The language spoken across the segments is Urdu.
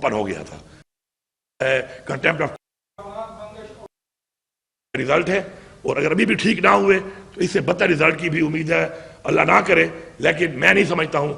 اوپن ہو گیا تھا. کنٹمپٹ آف رزلٹ ہے، اور اگر ابھی بھی ٹھیک نہ ہوئے تو اس سے بدتر رزلٹ کی بھی امید ہے، اللہ نہ کرے. لیکن میں نہیں سمجھتا ہوں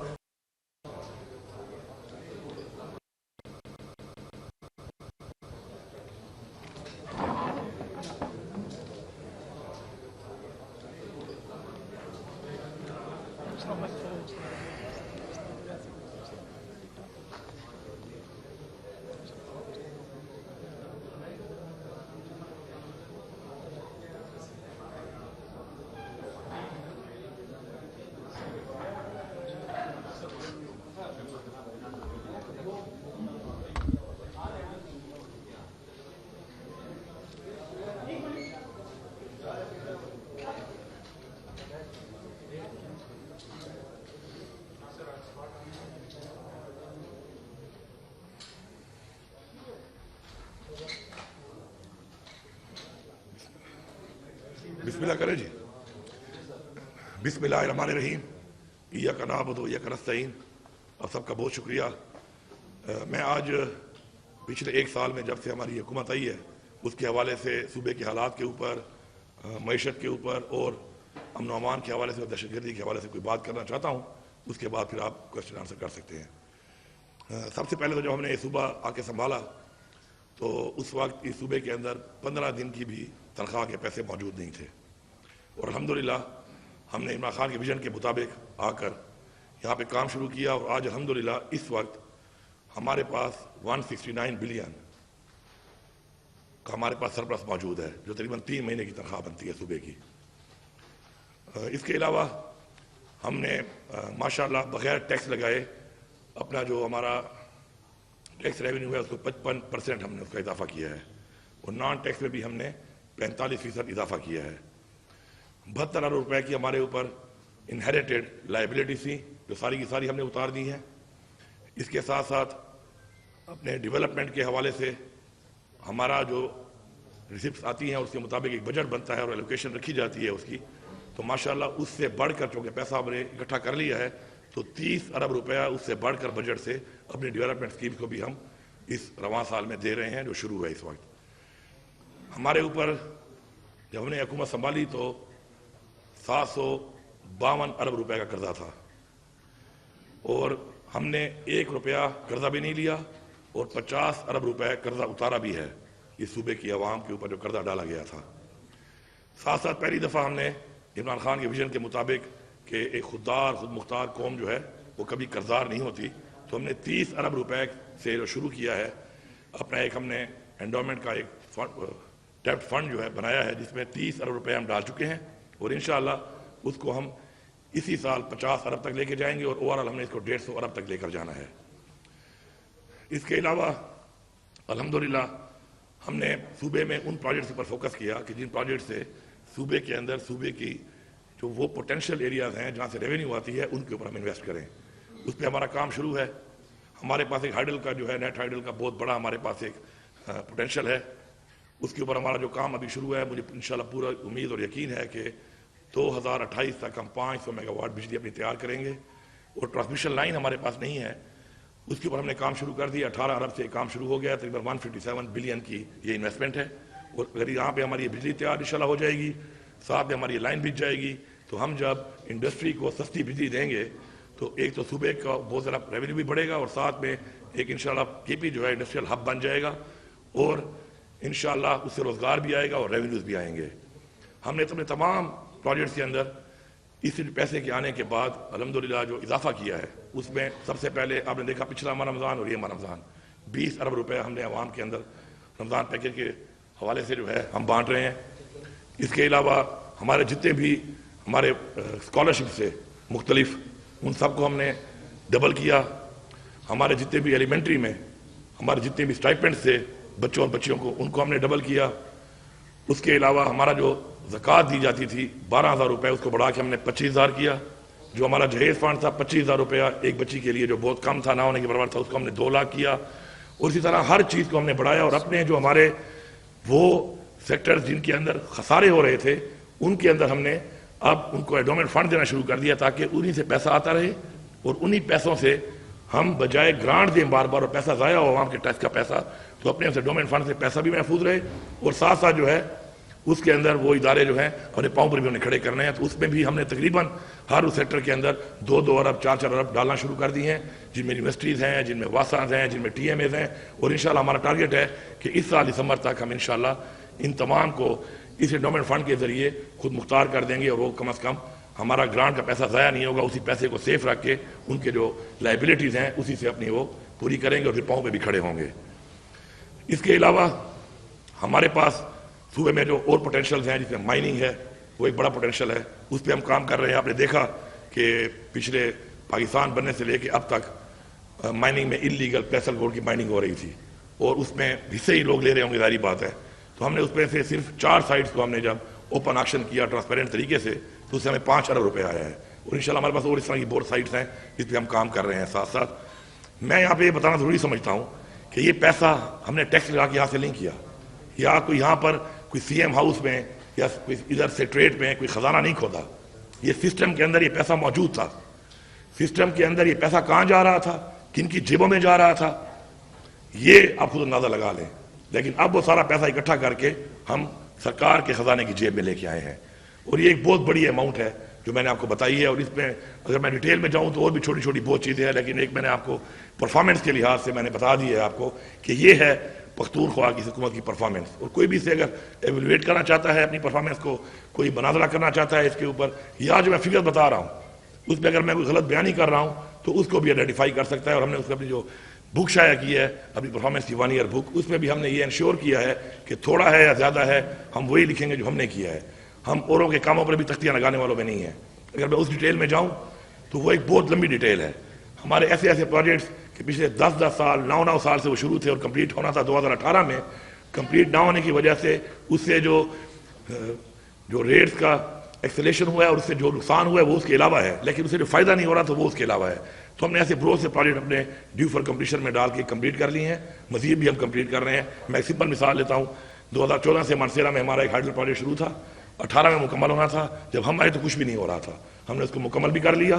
بسم اللہ کرے جی. بسم اللہ الرحمن الرحیم. ایاک نعبد و ایاک نستعین. آپ سب کا بہت شکریہ. میں آج پچھلے ایک سال میں جب سے ہماری حکومت آئی ہے اس کے حوالے سے صوبے کے حالات کے اوپر، معیشت کے اوپر اور امن و امان کے حوالے سے اور دہشت گردی کے حوالے سے کوئی بات کرنا چاہتا ہوں. اس کے بعد پھر آپ کوشچن آنسر کر سکتے ہیں. سب سے پہلے تو جب ہم نے یہ صوبہ آ کے سنبھالا تو اس وقت اس صوبے کے اندر 15 دن کی بھی تنخواہ کے پیسے موجود نہیں تھے، اور الحمدللہ ہم نے عمران خان کے ویژن کے مطابق آ کر یہاں پہ کام شروع کیا، اور آج الحمدللہ اس وقت ہمارے پاس 169 بلین کا ہمارے پاس سرپلس موجود ہے، جو تقریباً 3 مہینے کی تنخواہ بنتی ہے صوبے کی. اس کے علاوہ ہم نے ماشاءاللہ بغیر ٹیکس لگائے اپنا جو ہمارا ٹیکس ریونیو ہے اس کو 55% ہم نے اس کا اضافہ کیا ہے، اور نان ٹیکس میں بھی ہم نے 45% اضافہ کیا ہے. 72 ارب روپے کی ہمارے اوپر انہیریٹڈ لائبلٹی تھی جو ساری کی ساری ہم نے اتار دی ہیں. اس کے ساتھ ساتھ اپنے ڈیولپمنٹ کے حوالے سے ہمارا جو ریسپٹس آتی ہیں اس کے مطابق ایک بجٹ بنتا ہے اور ایلوکیشن رکھی جاتی ہے اس کی، تو ماشاءاللہ اس سے بڑھ کر چونکہ پیسہ ہم نے اکٹھا کر لیا ہے تو 30 ارب روپیہ اس سے بڑھ کر بجٹ سے اپنی ڈیولپمنٹ اسکیمز کو بھی ہم اس رواں سال میں دے رہے ہیں جو شروع ہے اس وقت. ہمارے اوپر جب ہم نے حکومت سنبھالی تو 752 ارب روپے کا قرضہ تھا، اور ہم نے 1 روپیہ قرضہ بھی نہیں لیا اور 50 ارب روپے قرضہ اتارا بھی ہے اس صوبے کی عوام کے اوپر جو قرضہ ڈالا گیا تھا. ساتھ ساتھ پہلی دفعہ ہم نے عمران خان کے ویژن کے مطابق کہ ایک خوددار خود مختار قوم جو ہے وہ کبھی قرضدار نہیں ہوتی، تو ہم نے 30 ارب روپے سے جو شروع کیا ہے اپنا ایک ہم نے انڈومنٹ کا ایک ڈیپٹ فنڈ جو ہے بنایا ہے جس میں 30 ارب روپے ہم ڈال چکے ہیں، اور انشاءاللہ اس کو ہم اسی سال 50 ارب تک لے کے جائیں گے، اور اوورآل ہم نے اس کو 150 ارب تک لے کر جانا ہے. اس کے علاوہ الحمدللہ ہم نے صوبے میں ان پروجیکٹس پر فوکس کیا کہ جن پروجیکٹ سے صوبے کے اندر صوبے کی جو وہ پوٹینشیل ایریاز ہیں جہاں سے ریونیو آتی ہے ان کے اوپر ہم انویسٹ کریں. اس پہ ہمارا کام شروع ہے. ہمارے پاس ایک ہائیڈل کا جو ہے نیٹ ہائیڈل کا بہت بڑا ہمارے پاس ایک پوٹینشیل ہے، اس کے اوپر ہمارا جو کام ابھی شروع ہے. مجھے انشاءاللہ پورا امید اور یقین ہے کہ 2028 تک ہم 500 میگا واٹ بجلی اپنی تیار کریں گے. اور ٹرانسمیشن لائن ہمارے پاس نہیں ہے، اس کے اوپر ہم نے کام شروع کر دیا. 18 ارب سے کام شروع ہو گیا، تقریباً 157 بلین کی یہ انویسٹمنٹ ہے. اور اگر یہاں پہ ہماری بجلی تیار انشاءاللہ ہو جائے گی، ساتھ میں ہماری لائن بچ جائے گی، تو ہم جب انڈسٹری کو سستی بجلی دیں گے تو ایک تو صوبے کا بہت زیادہ ریونیو بھی بڑھے گا، اور ساتھ میں ایک انشاءاللہ کے پی جو ہے انڈسٹریل ہب بن جائے گا، اور انشاءاللہ اس سے روزگار بھی آئے گا اور ریونیوز بھی آئیں گے. ہم نے اپنے تمام پروجیکٹس کے اندر اس پیسے کے آنے کے بعد الحمدللہ جو اضافہ کیا ہے اس میں سب سے پہلے آپ نے دیکھا پچھلا ماہ رمضان اور یہ ماہ رمضان 20 ارب روپے ہم نے عوام کے اندر رمضان پیکج کے حوالے سے جو ہے ہم بانٹ رہے ہیں. اس کے علاوہ ہمارے جتنے بھی ہمارے اسکالرشپ سے مختلف ان سب کو ہم نے ڈبل کیا. ہمارے جتنے بھی ایلیمنٹری میں ہمارے جتنے بھی اسٹائپنڈ سے بچوں اور بچیوں کو ان کو ہم نے ڈبل کیا. اس کے علاوہ ہمارا جو زکوٰۃ دی جاتی تھی 12,000 روپے اس کو بڑھا کے ہم نے 25,000 کیا. جو ہمارا جہیز فنڈ تھا 25,000 روپیہ ایک بچی کے لیے جو بہت کم تھا، نہ ہونے کے برابر تھا، اس کو ہم نے 2 لاکھ کیا. اور اسی طرح ہر چیز کو ہم نے بڑھایا، اور اپنے جو ہمارے وہ سیکٹرز جن کے اندر خسارے ہو رہے تھے ان کے اندر ہم نے اب ان کو ایڈومنٹ فنڈ دینا شروع کر دیا تاکہ انہی سے پیسہ آتا رہے اور انہی پیسوں سے ہم بجائے گرانٹ دیں بار بار اور پیسہ ضائع ہو عوام کے ٹیکس کا پیسہ، تو اپنے سے ڈومین فنڈ سے پیسہ بھی محفوظ رہے، اور ساتھ ساتھ جو ہے اس کے اندر وہ ادارے جو ہیں اپنے پاؤں پر بھی انہیں کھڑے کرنے ہیں۔ تو اس میں بھی ہم نے تقریباً ہر اس سیکٹر کے اندر 2 ارب 4 ارب ڈالنا شروع کر دی ہیں، جن میں یونیورسٹیز ہیں، جن میں واساز ہیں، جن میں ٹی ایم ایز ہیں، اور انشاءاللہ ہمارا ٹارگیٹ ہے کہ اس سال دسمبر تک ہم انشاءاللہ ان تمام کو اس انڈومنٹ فنڈ کے ذریعے خود مختار کر دیں گے، اور وہ کم از کم ہمارا گرانٹ کا پیسہ ضائع نہیں ہوگا، اسی پیسے کو سیف رکھ کے ان کے جو لائبلٹیز ہیں اسی سے اپنی وہ پوری کریں گے اور پھر پاؤں پہ بھی کھڑے ہوں گے۔ اس کے علاوہ ہمارے پاس صوبے میں جو اور پوٹینشیلز ہیں، جس میں مائننگ ہے، وہ ایک بڑا پوٹینشیل ہے، اس پہ ہم کام کر رہے ہیں۔ آپ نے دیکھا کہ پچھلے پاکستان بننے سے لے کے اب تک مائننگ میں انلیگل پیسل گولڈ کی مائننگ ہو رہی تھی، اور اس میں حصے ہی لوگ لے رہے ہوں گے، ظاہری بات ہے۔ تو ہم نے اس میں سے صرف 4 سائٹس کو ہم نے جب اوپن آکشن کیا ٹرانسپیرنٹ طریقے سے، تو اس سے ہمیں 5 ارب روپے آیا ہے، اور انشاءاللہ ہمارے پاس اور اس طرح کی بہت سائٹس ہیں جس پہ ہم کام کر رہے ہیں۔ ساتھ ساتھ میں یہاں پہ یہ بتانا ضروری سمجھتا ہوں کہ یہ پیسہ ہم نے ٹیکس لگا کے حاصل نہیں کیا، یا کوئی یہاں پر کوئی سی ایم ہاؤس میں یا کوئی ادھر سے ٹریڈ میں کوئی خزانہ نہیں کھودا، یہ سسٹم کے اندر یہ پیسہ موجود تھا۔ سسٹم کے اندر یہ پیسہ کہاں جا رہا تھا، کن کی جیبوں میں جا رہا تھا، یہ آپ خود اندازہ لگا لیں۔ لیکن اب وہ سارا پیسہ اکٹھا کر کے ہم سرکار کے خزانے کی جیب میں لے کے آئے ہیں، اور یہ ایک بہت بڑی اماؤنٹ ہے جو میں نے آپ کو بتائی ہے۔ اور اس میں اگر میں ڈیٹیل میں جاؤں تو اور بھی چھوٹی چھوٹی بہت چیزیں ہیں، لیکن ایک میں نے آپ کو پرفارمنس کے لحاظ سے میں نے بتا دی ہے آپ کو کہ یہ ہے پختونخوا کی حکومت کی پرفارمنس۔ اور کوئی بھی سے اگر ایویلویٹ کرنا چاہتا ہے اپنی پرفارمنس کو، کوئی مناظرہ کرنا چاہتا ہے اس کے اوپر، یا جو میں فگر بتا رہا ہوں اس میں اگر میں کوئی غلط بیانی کر رہا ہوں تو اس کو بھی آئیڈینٹیفائی کر سکتا ہے۔ اور ہم نے اس میں اپنی جو بک شائع کی ہے، اپنی پرفارمنس کی 1 ایئر بک، اس میں بھی ہم نے یہ انشور کیا ہے کہ تھوڑا ہے یا زیادہ ہے ہم وہی لکھیں گے جو ہم نے کیا ہے، ہم اوروں کے کاموں پر بھی تختیاں لگانے والوں میں نہیں ہیں۔ اگر میں اس ڈیٹیل میں جاؤں تو وہ ایک بہت لمبی ڈیٹیل ہے۔ ہمارے ایسے پروجیکٹس کہ پچھلے 10 سال 9 سال سے وہ شروع تھے، اور کمپلیٹ ہونا تھا 2018 میں، کمپلیٹ نہ ہونے کی وجہ سے اس سے جو ریٹس کا ایکسیلیشن ہوا ہے اور اس سے جو نقصان ہوا ہے وہ اس کے علاوہ ہے، لیکن اس سے جو فائدہ نہیں ہو رہا تو وہ اس کے علاوہ ہے۔ تو ہم نے ایسے بروز سے پروجیکٹ اپنے ڈیو فار کمپلیشن میں ڈال کے کمپلیٹ کر لی ہیں، مزید بھی ہم کمپلیٹ کر رہے ہیں۔ میں ایک سمپل مثال لیتا ہوں، 2014 سے مانسیرا میں ہمارا ایک ہائیڈرل پروجیکٹ شروع تھا، 18 میں مکمل ہونا تھا، جب ہم آئے تو کچھ بھی نہیں ہو رہا تھا، ہم نے اس کو مکمل بھی کر لیا،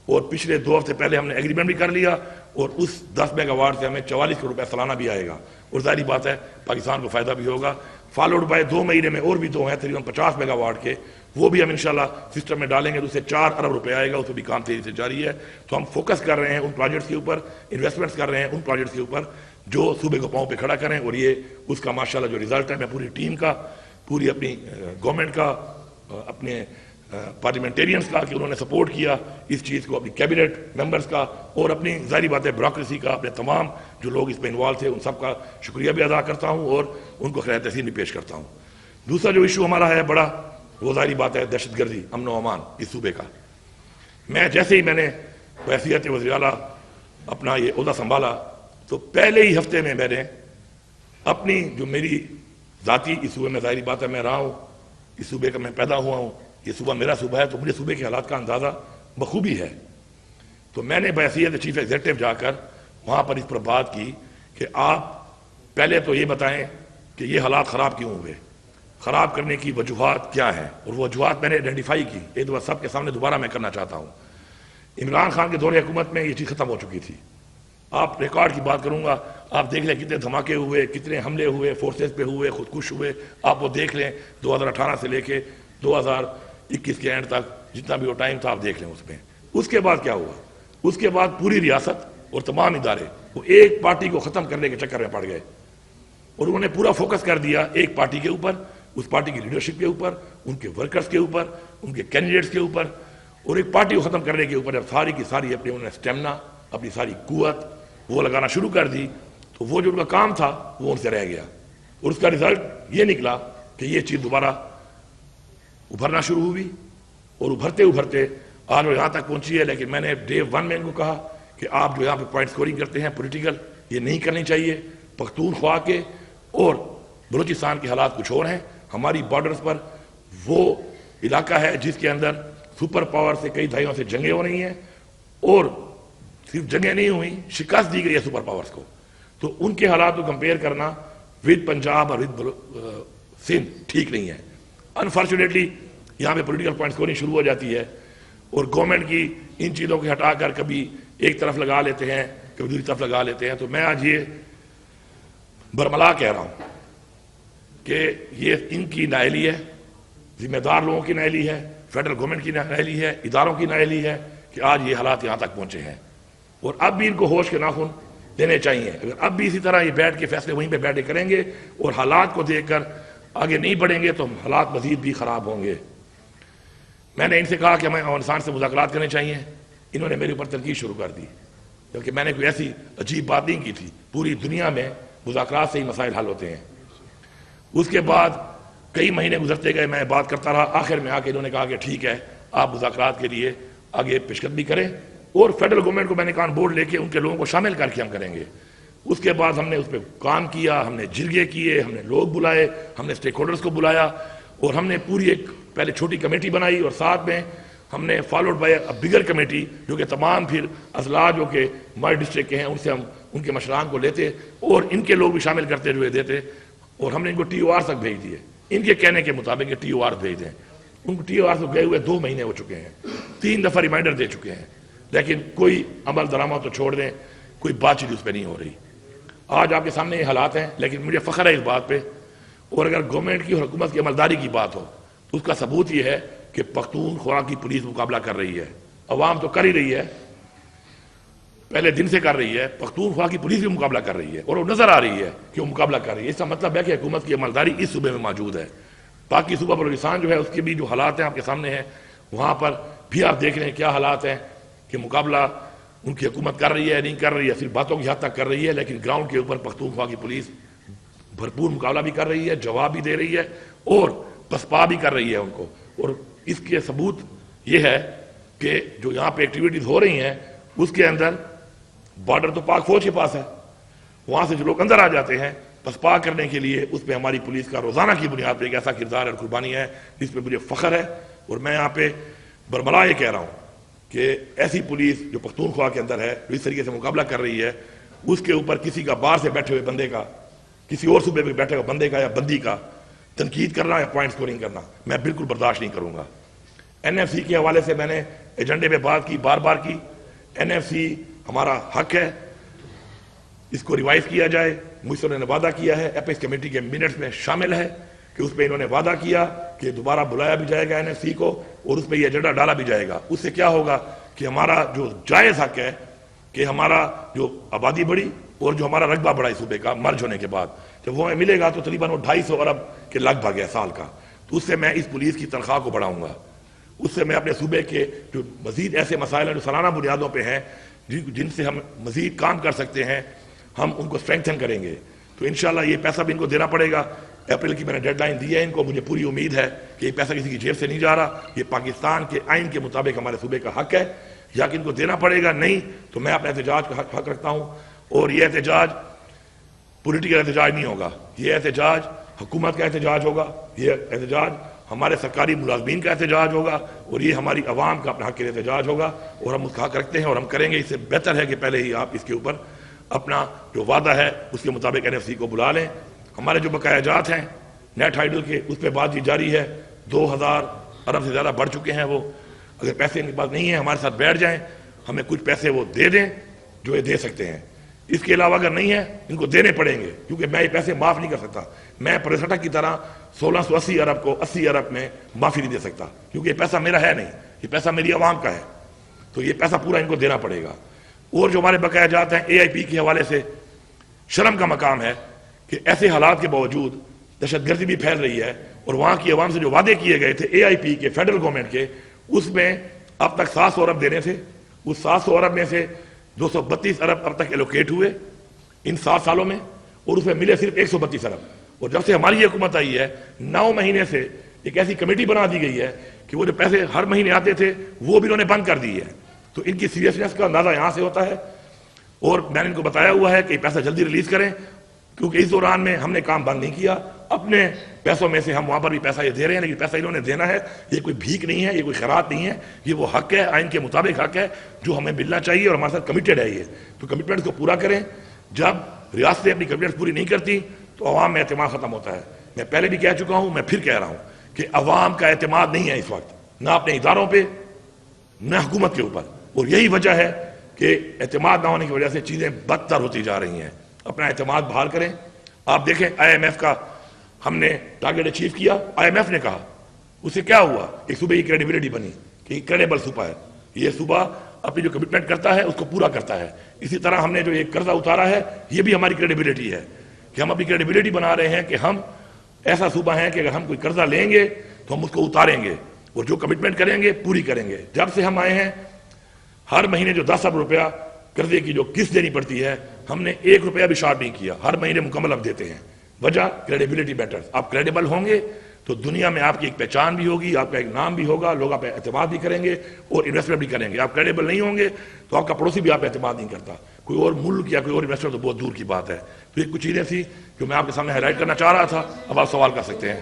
اور پچھلے 2 ہفتے پہلے ہم نے ایگریمنٹ بھی کر لیا، اور اس 10 میگا واٹ سے ہمیں 44 کروڑ روپے سالانہ بھی آئے گا، اور ظاہری بات ہے پاکستان کو فائدہ بھی ہوگا۔ فالوڈ بائی 2 مہینے میں اور بھی 2 ہیں تقریباً 50 میگا واٹ کے، وہ بھی ہم انشاءاللہ سسٹم میں ڈالیں گے تو اس سے 4 ارب روپے آئے گا، اس میں بھی کام تیزی سے جاری ہے۔ تو ہم فوکس کر رہے ہیں ان پروجیکٹس کے اوپر، انویسٹمنٹس کر رہے ہیں ان پروجیکٹس کے اوپر جو صوبے کو پاؤں پہ کھڑا کریں، اور یہ اس کا ماشاءاللہ جو رزلٹ ہے، میں پوری ٹیم کا، پوری اپنی گورنمنٹ کا، اپنے پارلیمنٹیرینز کا کہ انہوں نے سپورٹ کیا اس چیز کو، اپنی کیبنٹ ممبرز کا، اور اپنی ظاہری بات ہے بیوروکریسی کا، اپنے تمام جو لوگ اس میں انوالو تھے ان سب کا شکریہ بھی ادا کرتا ہوں، اور ان کو خیر تحسین بھی پیش کرتا ہوں۔ دوسرا جو ایشو ہمارا ہے بڑا، وہ ظاہری بات ہے دہشت گردی، امن و امان اس صوبے کا۔ میں جیسے ہی میں نے بحیثیت وزیر اعلیٰ اپنا یہ عہدہ سنبھالا تو پہلے ہی ہفتے میں نے اپنی جو میری ذاتی اس صوبے میں ظاہری بات ہے میں رہا ہوں، اس صوبے کا میں پیدا ہوا ہوں، یہ صوبہ میرا صوبہ ہے، تو مجھے صوبے کے حالات کا اندازہ بخوبی ہے۔ تو میں نے بحیثیت چیف ایگزیکٹو جا کر وہاں پر اس پر بات کی کہ آپ پہلے تو یہ بتائیں کہ یہ حالات خراب کیوں ہوئے، خراب کرنے کی وجوہات کیا ہیں، اور وہ وجوہات میں نے آئیڈینٹیفائی کی، ایک دفعہ سب کے سامنے دوبارہ میں کرنا چاہتا ہوں۔ عمران خان کے دور حکومت میں یہ چیز ختم ہو چکی تھی، آپ ریکارڈ کی بات کروں گا، آپ دیکھ لیں کتنے دھماکے ہوئے، کتنے حملے ہوئے، فورسز پہ ہوئے، خودکش ہوئے، آپ وہ دیکھ لیں 2018 سے لے کے 2021 کے اینڈ تک جتنا بھی وہ ٹائم تھا آپ دیکھ لیں اس میں۔ اس کے بعد کیا ہوا، اس کے بعد پوری ریاست اور تمام ادارے وہ ایک پارٹی کو ختم کرنے کے چکر میں پڑ گئے، اور انہوں نے پورا فوکس کر دیا ایک پارٹی کے اوپر، اس پارٹی کی لیڈرشپ کے اوپر، ان کے ورکرز کے اوپر، ان کے کینڈیڈیٹس کے اوپر، اور ایک پارٹی کو ختم کرنے کے اوپر جب ساری کی ساری اپنی انہوں نے اسٹیمنا، اپنی ساری قوت وہ لگانا شروع کر دی، تو وہ جو ان کا کام تھا وہ ان سے رہ گیا، اور اس کا رزلٹ یہ نکلا کہ یہ چیز دوبارہ ابھرنا شروع ہوئی، اور ابھرتے ابھرتے آج وہ یہاں تک پہنچی ہے۔ لیکن میں نے ڈے 1 میں ان کو کہا کہ آپ جو یہاں پہ پوائنٹ سکورنگ کرتے ہیں پولیٹیکل، یہ نہیں کرنی چاہیے، پختونخوا کے اور بلوچستان کے حالات کچھ اور ہیں، ہماری بارڈرز پر وہ علاقہ ہے جس کے اندر سپر پاور سے کئی دہائیوں سے جنگیں ہو رہی ہیں، اور صرف جنگیں نہیں ہوئیں، شکست دی گئی ہے سپر پاورز کو، تو ان کے حالات کو کمپیئر کرنا ود پنجاب اور ود سندھ ٹھیک نہیں ہے۔ انفارچونیٹلی یہاں پہ پولیٹیکل پوائنٹ سکورنگ شروع ہو جاتی ہے، اور گورنمنٹ کی ان چیزوں کو ہٹا کر کبھی ایک طرف لگا لیتے ہیں کبھی دوسری طرف لگا لیتے ہیں. تو میں آج یہ برملا کہہ رہا ہوں کہ یہ ان کی نااہلی ہے, ذمہ دار لوگوں کی نااہلی ہے, فیڈرل گورنمنٹ کی نااہلی ہے, اداروں کی نااہلی ہے کہ آج یہ حالات یہاں تک پہنچے ہیں. اور اب بھی ان کو ہوش کے ناخن دینے چاہیے. اگر اب بھی اسی طرح یہ بیٹھ کے فیصلے وہیں پہ بیٹھے کریں گے اور حالات کو دیکھ کر آگے نہیں بڑھیں گے تو حالات مزید بھی خراب ہوں گے. میں نے ان سے کہا کہ ہمیں افغانستان سے مذاکرات کرنے چاہیے. انہوں نے میرے اوپر تنقید شروع کر دی, بلکہ میں نے کوئی ایسی عجیب بات نہیں کی تھی. پوری دنیا میں مذاکرات سے ہی مسائل حل ہوتے ہیں. اس کے بعد کئی مہینے گزرتے گئے, میں بات کرتا رہا. آخر میں آ کے انہوں نے کہا کہ ٹھیک ہے, آپ مذاکرات کے لیے آگے پیشقدمی کریں اور فیڈرل گورنمنٹ کو میں نے کہا بورڈ لے کے ان کے لوگوں کو شامل کر کے ہم کریں گے. اس کے بعد ہم نے اس پہ کام کیا, ہم نے جرگے کیے, ہم نے لوگ بلائے, ہم نے اسٹیک ہولڈرز کو بلایا اور ہم نے پوری ایک پہلے چھوٹی کمیٹی بنائی اور ساتھ میں ہم نے فالوڈ بائی بگر کمیٹی جو کہ تمام پھر اضلاع جو کہ ہمارے ڈسٹرکٹ کے ہیں ان سے ہم ان کے مشران کو لیتے اور ان کے لوگ بھی شامل کرتے ہوئے دیتے. اور ہم نے ان کو ٹی او آر تک بھیج دیے. ان کے کہنے کے مطابق یہ ٹی او آر بھیج دیں. ان کو ٹی او آر سے گئے ہوئے 2 مہینے ہو چکے ہیں, 3 دفعہ ریمائنڈر دے چکے ہیں, لیکن کوئی عمل درآمد تو چھوڑ دیں, کوئی بات چیت اس پہ نہیں ہو رہی. آج آپ کے سامنے یہ حالات ہیں, لیکن مجھے فخر ہے اس بات پہ. اور اگر گورنمنٹ کی اور حکومت کی عملداری کی بات ہو تو اس کا ثبوت یہ ہے کہ پختونخوا کی پولیس مقابلہ کر رہی ہے. عوام تو کر ہی رہی ہے, پہلے دن سے کر رہی ہے. پختونخوا کی پولیس بھی مقابلہ کر رہی ہے اور وہ نظر آ رہی ہے کہ وہ مقابلہ کر رہی ہے. اس کا مطلب ہے کہ حکومت کی عملداری اس صوبے میں موجود ہے. باقی صوبہ بلوچستان جو ہے اس کے بھی جو حالات ہیں آپ کے سامنے ہیں, وہاں پر بھی آپ دیکھ رہے ہیں کیا حالات ہیں کہ مقابلہ ان کی حکومت کر رہی ہے نہیں کر رہی ہے, صرف باتوں کی حد تک کر رہی ہے, لیکن گراؤنڈ کے اوپر پختونخوا کی پولیس بھرپور مقابلہ بھی کر رہی ہے, جواب بھی دے رہی ہے اور پسپا بھی کر رہی ہے ان کو. اور اس کے ثبوت یہ ہے کہ جو یہاں پہ ایکٹیویٹیز ہو رہی ہیں اس کے اندر بارڈر تو پاک فوج کے پاس ہے, وہاں سے جو لوگ اندر آ جاتے ہیں پسپا کرنے کے لیے, اس پہ ہماری پولیس کا روزانہ کی بنیاد پہ ایک ایسا کردار اور قربانی ہے جس پہ مجھے فخر ہے. اور میں یہاں پہ برملا یہ کہہ رہا ہوں کہ ایسی پولیس جو پختونخوا کے اندر ہے, جو اس طریقے سے مقابلہ کر رہی ہے, اس کے اوپر کسی کا باہر سے بیٹھے ہوئے بندے کا, کسی اور صوبے پہ بیٹھے ہوئے بندے کا یا بندی کا تنقید کرنا یا پوائنٹ سکورنگ کرنا میں بالکل برداشت نہیں کروں گا. این ایف سی کے حوالے سے میں نے ایجنڈے پہ بات کی, بار بار کی. این ایف سی ہمارا حق ہے, اس کو ریوائز کیا جائے. مجھ سے انہوں نے وعدہ کیا ہے, اپیکس کمیٹی کے منٹس میں شامل ہے کہ اس پہ انہوں نے وعدہ کیا کہ دوبارہ بلایا بھی جائے گا این ایف سی کو اور اس پہ یہ ایجنڈا ڈالا بھی جائے گا. اس سے کیا ہوگا کہ ہمارا جو جائز حق ہے کہ ہمارا جو آبادی بڑھی اور جو ہمارا رقبہ بڑھا اس صوبے کا مرج ہونے کے بعد, جب وہ ہمیں ملے گا تو تقریباً وہ 250 ارب کے لگ بھگ ہے سال کا, تو اس سے میں اس پولیس کی تنخواہ کو بڑھاؤں گا. اس سے میں اپنے صوبے کے جو مزید ایسے مسائل ہیں جو سالانہ بنیادوں پہ ہیں جن سے ہم مزید کام کر سکتے ہیں, ہم ان کو اسٹرینگتھن کریں گے. تو انشاءاللہ یہ پیسہ بھی ان کو دینا پڑے گا. اپریل کی میں نے ڈیڈ لائن دی ہے ان کو. مجھے پوری امید ہے کہ یہ پیسہ کسی کی جیب سے نہیں جا رہا, یہ پاکستان کے آئین کے مطابق ہمارے صوبے کا حق ہے, یا کہ ان کو دینا پڑے گا. نہیں تو میں اپنے احتجاج کا حق رکھتا ہوں, اور یہ احتجاج پولیٹیکل احتجاج نہیں ہوگا, یہ احتجاج حکومت کا احتجاج ہوگا, یہ احتجاج ہمارے سرکاری ملازمین کا احتجاج ہوگا, اور یہ ہماری عوام کا اپنے حق کے لیے احتجاج ہوگا, اور ہم اس کا حق رکھتے ہیں اور ہم کریں گے. اس سے بہتر ہے کہ پہلے ہی آپ اس کے اوپر اپنا جو وعدہ ہے اس کے مطابق این ایف سی کو بلا لیں. ہمارے جو بقایا جات ہیں نیٹ ہائیڈل کے, اس پہ بات چیت جاری ہے. 2000 ارب سے زیادہ بڑھ چکے ہیں وہ. اگر پیسے ان کے پاس نہیں ہیں ہمارے ساتھ بیٹھ جائیں, ہمیں کچھ پیسے وہ دے دیں جو یہ دے سکتے ہیں. اس کے علاوہ اگر نہیں ہے ان کو دینے پڑیں گے, کیونکہ میں یہ پیسے معاف نہیں کر سکتا. میں پریسٹک کی طرح 1680 ارب کو 80 ارب میں معافی نہیں دے سکتا, کیونکہ یہ پیسہ میرا ہے نہیں, یہ پیسہ میری عوام کا ہے. تو یہ پیسہ پورا ان کو دینا پڑے گا. اور جو ہمارے بقایا جات ہیں اے آئی پی کے حوالے سے شرم کا مقام ہے کہ ایسے حالات کے باوجود دہشت گردی بھی پھیل رہی ہے, اور وہاں کی عوام سے جو وعدے کیے گئے تھے اے آئی پی کے فیڈرل گورنمنٹ کے, اس میں اب تک 700 ارب دینے تھے. اس 700 ارب میں سے 232 ارب اب تک ایلوکیٹ ہوئے ان 7 سالوں میں, اور اس میں ملے صرف 132 ارب. اور جب سے ہماری یہ حکومت آئی ہے 9 مہینے سے ایک ایسی کمیٹی بنا دی گئی ہے کہ وہ جو پیسے ہر مہینے آتے تھے وہ بھی انہوں نے بند کر دی ہے. تو ان کی سیریسنس کا اندازہ یہاں سے ہوتا ہے. اور میں نے ان کو بتایا ہوا ہے کہ یہ پیسہ جلدی ریلیز کریں, کیونکہ اس دوران میں ہم نے کام بند نہیں کیا. اپنے پیسوں میں سے ہم وہاں پر بھی پیسہ یہ دے رہے ہیں, لیکن پیسہ انہوں نے دینا ہے. یہ کوئی بھیک نہیں ہے, یہ کوئی خیرات نہیں ہے, یہ وہ حق ہے, آئین کے مطابق حق ہے جو ہمیں ملنا چاہیے, اور ہمارے ساتھ کمیٹڈ ہے یہ. تو کمٹمنٹس کو پورا کریں. جب ریاستیں اپنی کمٹمنٹس پوری نہیں کرتی تو عوام میں اعتماد ختم ہوتا ہے. میں پہلے بھی کہہ چکا ہوں, میں پھر کہہ رہا ہوں کہ عوام کا اعتماد نہیں ہے اس وقت, نہ اپنے اداروں پہ نہ حکومت کے اوپر. اور یہی وجہ ہے کہ اعتماد نہ ہونے کی وجہ سے چیزیں بدتر ہوتی جا رہی ہیں. اپنا اعتماد بحال کریں. آپ دیکھیں IMF کا ہم نے ٹارگیٹ اچیو کیا. IMF نے کہا اس سے کیا ہوا؟ ایک صوبے کی کریڈیبلٹی بنی کہ کریڈیبل صوبہ ہے, یہ صوبہ اپنی جو کمٹمنٹ کرتا ہے اس کو پورا کرتا ہے. اسی طرح ہم نے جو ایک قرضہ اتارا ہے یہ بھی ہماری کریڈیبلٹی ہے کہ ہم اپنی کریڈیبلٹی بنا رہے ہیں کہ ہم ایسا صوبہ ہیں کہ اگر ہم کوئی قرضہ لیں گے تو ہم اس کو اتاریں گے اور جو کمٹمنٹ کریں گے پوری کریں گے. جب سے ہم آئے ہیں ہر مہینے جو 10 ارب روپیہ قرضے کی جو قسط دینی پڑتی ہے ہم نے 1 روپیہ بھی شارٹ نہیں کیا, ہر مہینے مکمل اب دیتے ہیں. وجہ کریڈیبلٹی بیٹر. آپ کریڈیبل ہوں گے تو دنیا میں آپ کی ایک پہچان بھی ہوگی, آپ کا ایک نام بھی ہوگا, لوگ آپ پہ اعتماد بھی کریں گے اور انویسٹمنٹ بھی کریں گے. آپ کریڈیبل نہیں ہوں گے تو آپ کا پڑوسی بھی آپ پہ اعتماد نہیں کرتا. کوئی اور ملک یا کوئی اور انویسٹر تو بہت دور کی بات ہے. تو یہ کچھ چیزیں تھیں جو میں آپ کے سامنے ہائی لائٹ کرنا چاہ رہا تھا. اب آپ سوال کر سکتے ہیں.